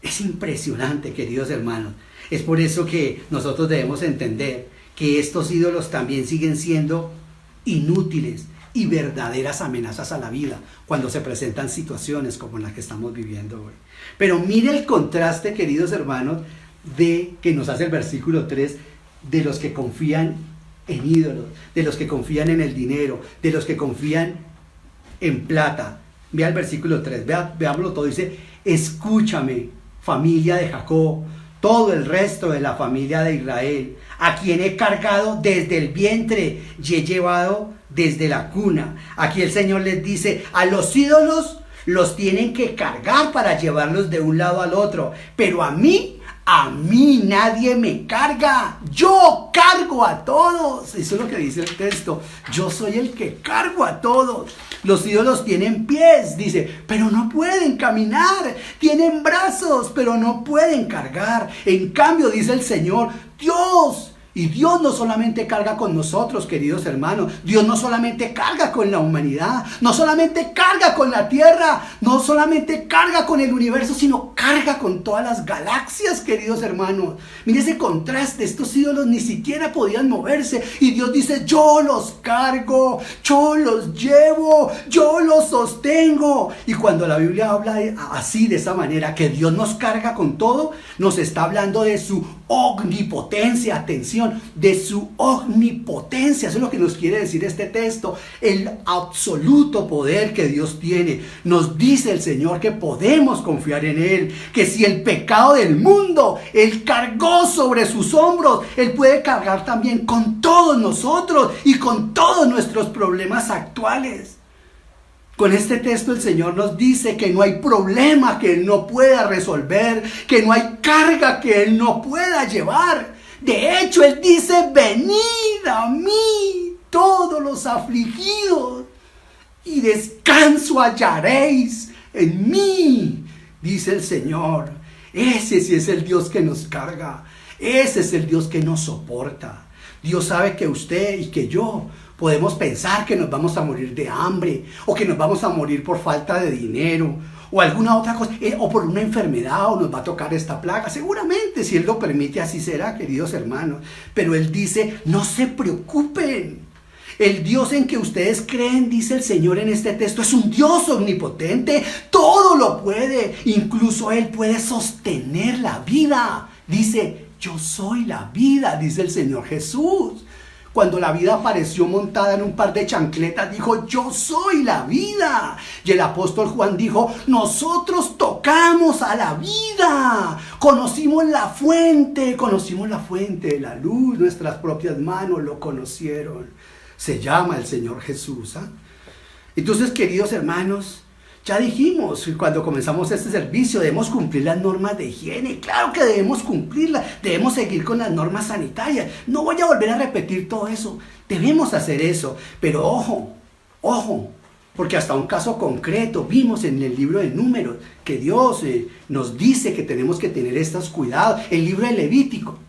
Es impresionante, queridos hermanos. Es por eso que nosotros debemos entender que estos ídolos también siguen siendo inútiles y verdaderas amenazas a la vida cuando se presentan situaciones como las que estamos viviendo hoy. Pero mire el contraste, queridos hermanos, de que nos hace el versículo 3, de los que confían en ídolos, de los que confían en el dinero, de los que confían en plata. Vea el versículo 3, veámoslo todo. Dice, escúchame, familia de Jacob, todo el resto de la familia de Israel, a quien he cargado desde el vientre y he llevado desde la cuna. Aquí el Señor les dice, a los ídolos los tienen que cargar para llevarlos de un lado al otro, pero a mí nadie me carga, yo cargo a todos. Eso es lo que dice el texto, yo soy el que cargo a todos. Los ídolos tienen pies, dice, pero no pueden caminar, tienen brazos, pero no pueden cargar. En cambio, dice el Señor, Dios Y Dios no solamente carga con nosotros, queridos hermanos. Dios no solamente carga con la humanidad, no solamente carga con la tierra, no solamente carga con el universo, sino carga con todas las galaxias, queridos hermanos. Mire ese contraste, estos ídolos ni siquiera podían moverse. Y Dios dice, yo los cargo, yo los llevo, yo los sostengo. Y cuando la Biblia habla así, de esa manera, que Dios nos carga con todo, nos está hablando de su omnipotencia, atención, de su omnipotencia. Eso es lo que nos quiere decir este texto, el absoluto poder que Dios tiene. Nos dice el Señor que podemos confiar en Él, que si el pecado del mundo Él cargó sobre sus hombros, Él puede cargar también con todos nosotros y con todos nuestros problemas actuales. Con este texto el Señor nos dice que no hay problema que Él no pueda resolver, que no hay carga que Él no pueda llevar. De hecho, Él dice, venid a mí todos los afligidos y descanso hallaréis en mí, dice el Señor. Ese sí es el Dios que nos carga, ese es el Dios que nos soporta. Dios sabe que usted y que yo podemos pensar que nos vamos a morir de hambre, o que nos vamos a morir por falta de dinero, o alguna otra cosa, o por una enfermedad, o nos va a tocar esta plaga. Seguramente, si Él lo permite, así será, queridos hermanos. Pero Él dice, no se preocupen. El Dios en que ustedes creen, dice el Señor en este texto, es un Dios omnipotente, todo lo puede, incluso Él puede sostener la vida. Dice, yo soy la vida, dice el Señor Jesús. Cuando la vida apareció montada en un par de chancletas, dijo, yo soy la vida. Y el apóstol Juan dijo, nosotros tocamos a la vida. Conocimos la fuente de la luz. Nuestras propias manos lo conocieron. Se llama el Señor Jesús. Entonces, queridos hermanos, ya dijimos cuando comenzamos este servicio, debemos cumplir las normas de higiene. Claro que debemos cumplirlas, debemos seguir con las normas sanitarias. No voy a volver a repetir todo eso, debemos hacer eso. Pero ojo, porque hasta un caso concreto vimos en el libro de Números que Dios nos dice que tenemos que tener estos cuidados. El libro de Levítico.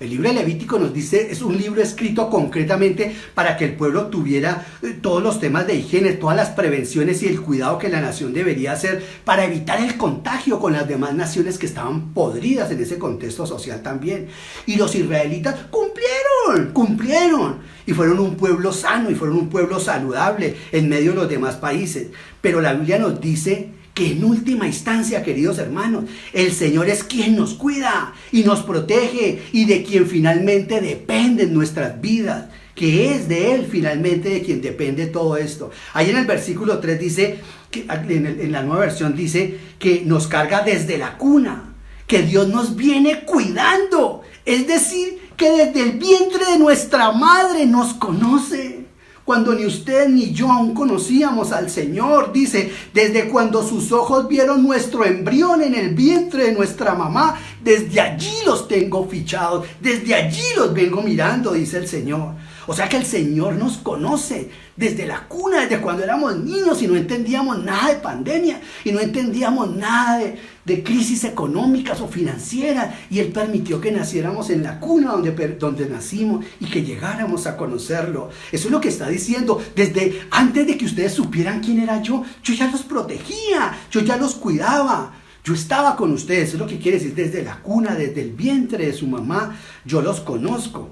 El libro de Levítico nos dice, es un libro escrito concretamente para que el pueblo tuviera todos los temas de higiene, todas las prevenciones y el cuidado que la nación debería hacer para evitar el contagio con las demás naciones que estaban podridas en ese contexto social también. Y los israelitas cumplieron y fueron un pueblo sano y fueron un pueblo saludable en medio de los demás países. Pero la Biblia nos dice que en última instancia, queridos hermanos, el Señor es quien nos cuida y nos protege y de quien finalmente dependen nuestras vidas, que es de Él finalmente de quien depende todo esto. Ahí en el versículo 3 dice, que en la nueva versión dice que nos carga desde la cuna, que Dios nos viene cuidando, es decir, que desde el vientre de nuestra madre nos conoce. Cuando ni usted ni yo aún conocíamos al Señor, dice, desde cuando sus ojos vieron nuestro embrión en el vientre de nuestra mamá, desde allí los tengo fichados, desde allí los vengo mirando, dice el Señor. O sea que el Señor nos conoce desde la cuna, desde cuando éramos niños y no entendíamos nada de pandemia y no entendíamos nada de crisis económicas o financieras, y Él permitió que naciéramos en la cuna donde nacimos y que llegáramos a conocerlo. Eso es lo que está diciendo. Desde antes de que ustedes supieran quién era yo ya los protegía, yo ya los cuidaba. Yo estaba con ustedes. Eso es lo que quiere decir, desde la cuna, desde el vientre de su mamá, yo los conozco.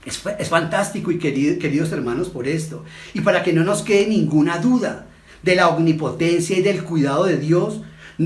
Es fantástico y queridos hermanos por esto. Y para que no nos quede ninguna duda de la omnipotencia y del cuidado de Dios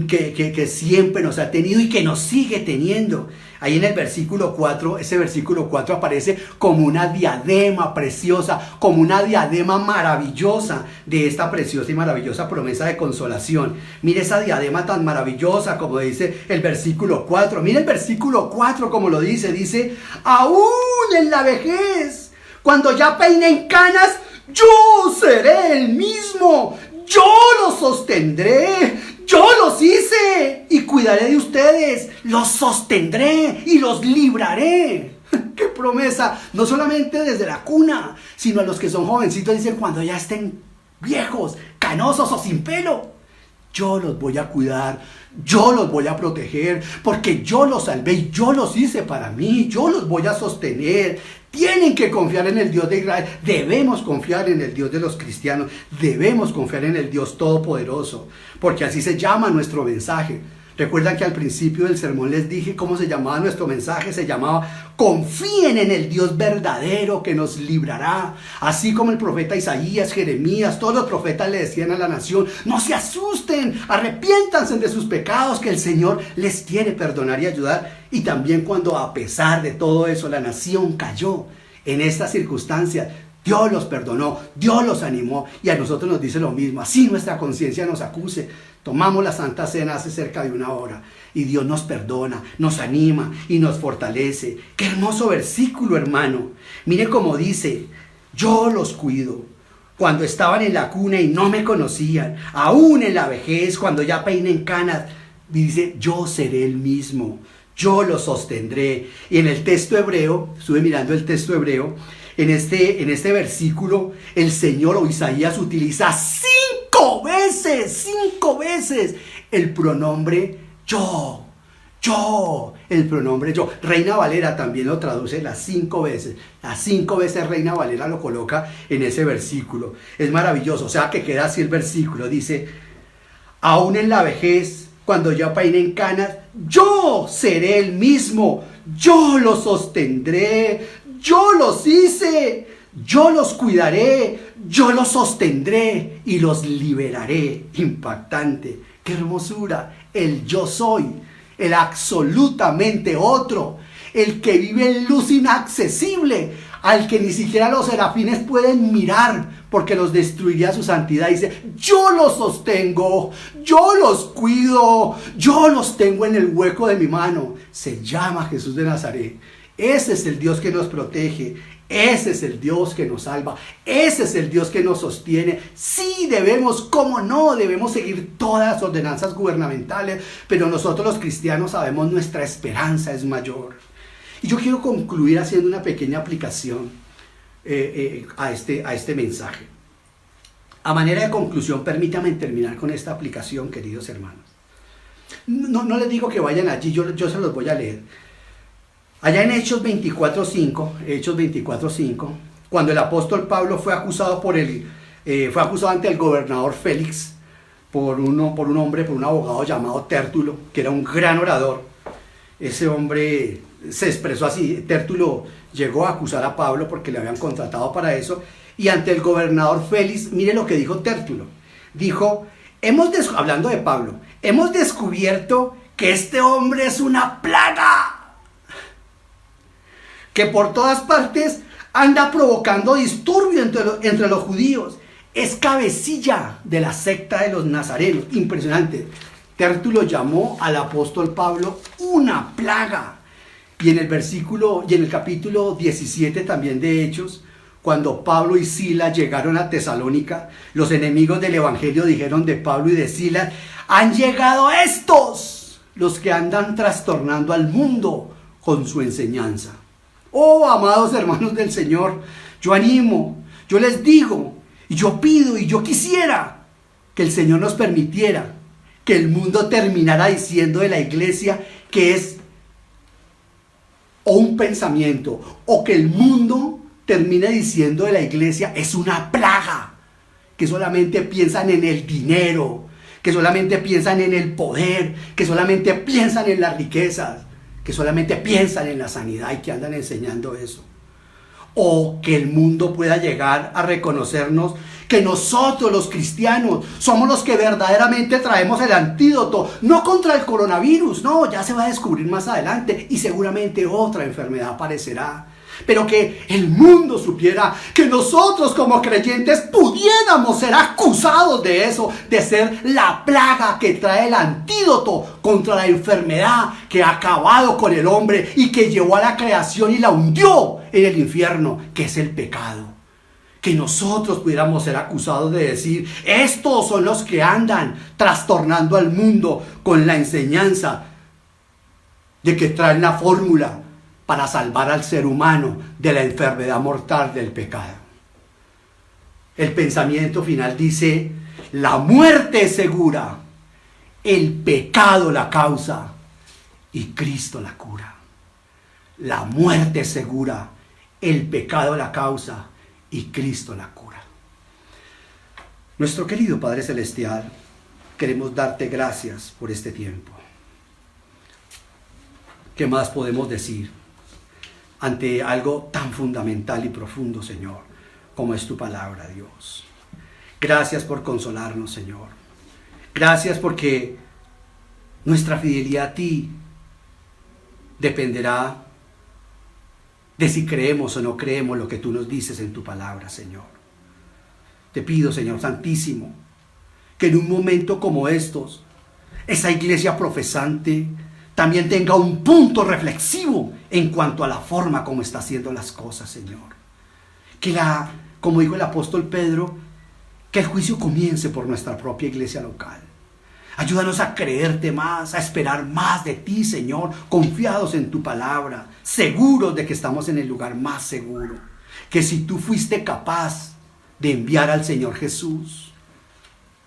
que siempre nos ha tenido y que nos sigue teniendo. Ahí en el versículo 4, ese versículo 4 aparece como una diadema preciosa, como una diadema maravillosa de esta preciosa y maravillosa promesa de consolación. Mire esa diadema tan maravillosa, como dice el versículo 4. Mire el versículo 4 como lo dice, aún en la vejez, cuando ya peinen canas, yo seré el mismo, yo los sostendré. Yo los hice y cuidaré de ustedes, los sostendré y los libraré. ¡Qué promesa! No solamente desde la cuna, sino a los que son jovencitos, dicen cuando ya estén viejos, canosos o sin pelo. Yo los voy a cuidar, yo los voy a proteger, porque yo los salvé y yo los hice para mí, yo los voy a sostener. Tienen que confiar en el Dios de Israel, debemos confiar en el Dios de los cristianos, debemos confiar en el Dios Todopoderoso, porque así se llama nuestro mensaje. Recuerdan que al principio del sermón les dije cómo se llamaba nuestro mensaje. Se llamaba: confíen en el Dios verdadero que nos librará. Así como el profeta Isaías, Jeremías, todos los profetas le decían a la nación: no se asusten, arrepiéntanse de sus pecados, que el Señor les quiere perdonar y ayudar. Y también cuando a pesar de todo eso la nación cayó en estas circunstancias, Dios los perdonó, Dios los animó, y a nosotros nos dice lo mismo. Así nuestra conciencia nos acuse. Tomamos la Santa Cena hace cerca de 1 hora y Dios nos perdona, nos anima y nos fortalece. ¡Qué hermoso versículo, hermano! Mire cómo dice: yo los cuido. Cuando estaban en la cuna y no me conocían, aún en la vejez, cuando ya peinen canas, dice: yo seré el mismo, yo los sostendré. Y en el texto hebreo, estuve mirando el texto hebreo, en este versículo, el Señor o Isaías utiliza 5 veces el pronombre yo, el pronombre yo. Reina Valera también lo traduce las 5 veces. Las 5 veces Reina Valera lo coloca en ese versículo. Es maravilloso, o sea que queda así el versículo. Dice: aún en la vejez, cuando ya peinen canas, yo seré el mismo, yo los sostendré, yo los hice, yo los cuidaré, yo los sostendré y los liberaré. Impactante, qué hermosura. El yo soy, el absolutamente otro, el que vive en luz inaccesible, al que ni siquiera los serafines pueden mirar porque los destruiría su santidad. Dice: yo los sostengo, yo los cuido, yo los tengo en el hueco de mi mano. Se llama Jesús de Nazaret. Ese es el Dios que nos protege, ese es el Dios que nos salva, ese es el Dios que nos sostiene. Sí, debemos, cómo no, debemos seguir todas las ordenanzas gubernamentales, pero nosotros los cristianos sabemos nuestra esperanza es mayor. Y yo quiero concluir haciendo una pequeña aplicación a este mensaje. A manera de conclusión, permítanme terminar con esta aplicación, queridos hermanos. No les digo que vayan allí, yo se los voy a leer. Allá en Hechos 24:5, cuando el apóstol Pablo fue acusado ante el gobernador Félix por un abogado llamado Tértulo, que era un gran orador. Ese hombre se expresó así. Tértulo llegó a acusar a Pablo porque le habían contratado para eso, y ante el gobernador Félix, mire lo que dijo Tértulo. Dijo: hablando de Pablo, hemos descubierto que este hombre es una plaga, que por todas partes anda provocando disturbio entre los judíos. Es cabecilla de la secta de los nazarenos. Impresionante. Tértulo llamó al apóstol Pablo una plaga. Y en el capítulo 17 también de Hechos, cuando Pablo y Silas llegaron a Tesalónica, los enemigos del evangelio dijeron de Pablo y de Silas: han llegado estos, los que andan trastornando al mundo con su enseñanza. Oh, amados hermanos del Señor, yo animo, yo les digo, y yo pido, y yo quisiera que el Señor nos permitiera que el mundo terminara diciendo de la iglesia que es o un pensamiento, o que el mundo termine diciendo de la iglesia es una plaga, que solamente piensan en el dinero, que solamente piensan en el poder, que solamente piensan en las riquezas, que solamente piensan en la sanidad y que andan enseñando eso. O que el mundo pueda llegar a reconocernos que nosotros los cristianos somos los que verdaderamente traemos el antídoto, no contra el coronavirus, no, ya se va a descubrir más adelante y seguramente otra enfermedad aparecerá. Pero que el mundo supiera que nosotros como creyentes pudiéramos ser acusados de eso, de ser la plaga que trae el antídoto contra la enfermedad que ha acabado con el hombre y que llevó a la creación y la hundió en el infierno, que es el pecado. Que nosotros pudiéramos ser acusados de decir: estos son los que andan trastornando al mundo con la enseñanza de que traen la fórmula para salvar al ser humano de la enfermedad mortal del pecado. El pensamiento final dice: la muerte es segura, el pecado la causa y Cristo la cura. La muerte es segura, el pecado la causa y Cristo la cura. Nuestro querido Padre Celestial, queremos darte gracias por este tiempo. ¿Qué más podemos decir ante algo tan fundamental y profundo, Señor, como es tu palabra, Dios? Gracias por consolarnos, Señor. Gracias porque nuestra fidelidad a ti dependerá de si creemos o no creemos lo que tú nos dices en tu palabra, Señor. Te pido, Señor Santísimo, que en un momento como estos, esa iglesia profesante también tenga un punto reflexivo en cuanto a la forma como está haciendo las cosas, Señor. Como dijo el apóstol Pedro, que el juicio comience por nuestra propia iglesia local. Ayúdanos a creerte más, a esperar más de ti, Señor, confiados en tu palabra, seguros de que estamos en el lugar más seguro. Que si tú fuiste capaz de enviar al Señor Jesús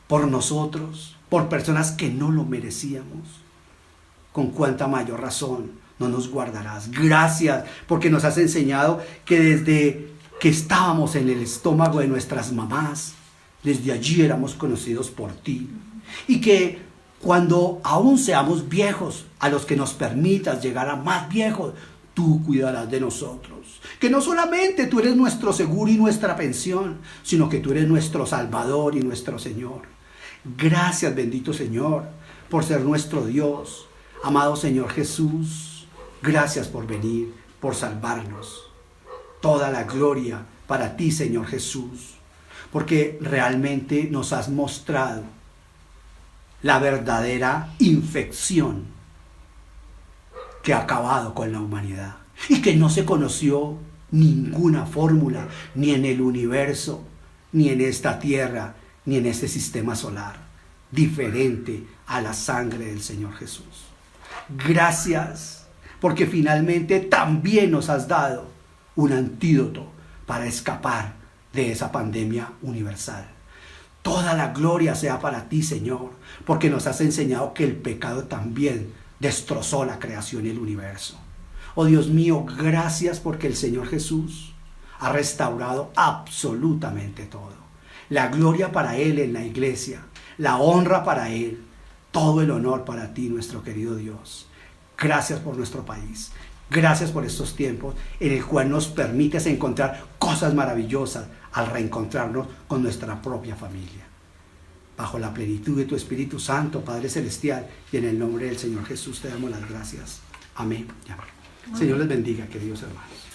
por nosotros, por personas que no lo merecíamos, con cuánta mayor razón no nos guardarás. Gracias porque nos has enseñado que desde que estábamos en el estómago de nuestras mamás, desde allí éramos conocidos por ti. Y que cuando aún seamos viejos, a los que nos permitas llegar a más viejos, tú cuidarás de nosotros. Que no solamente tú eres nuestro seguro y nuestra pensión, sino que tú eres nuestro Salvador y nuestro Señor. Gracias, bendito Señor, por ser nuestro Dios. Amado Señor Jesús, gracias por venir, por salvarnos. Toda la gloria para ti, Señor Jesús, porque realmente nos has mostrado la verdadera infección que ha acabado con la humanidad y que no se conoció ninguna fórmula, ni en el universo, ni en esta tierra, ni en este sistema solar, diferente a la sangre del Señor Jesús. Gracias, porque finalmente también nos has dado un antídoto para escapar de esa pandemia universal. Toda la gloria sea para ti, Señor, porque nos has enseñado que el pecado también destrozó la creación y el universo. Oh Dios mío, gracias porque el Señor Jesús ha restaurado absolutamente todo. La gloria para Él en la iglesia, la honra para Él, todo el honor para ti, nuestro querido Dios. Gracias por nuestro país. Gracias por estos tiempos en el cual nos permites encontrar cosas maravillosas al reencontrarnos con nuestra propia familia. Bajo la plenitud de tu Espíritu Santo, Padre Celestial, y en el nombre del Señor Jesús te damos las gracias. Amén. Señor les bendiga, queridos hermanos.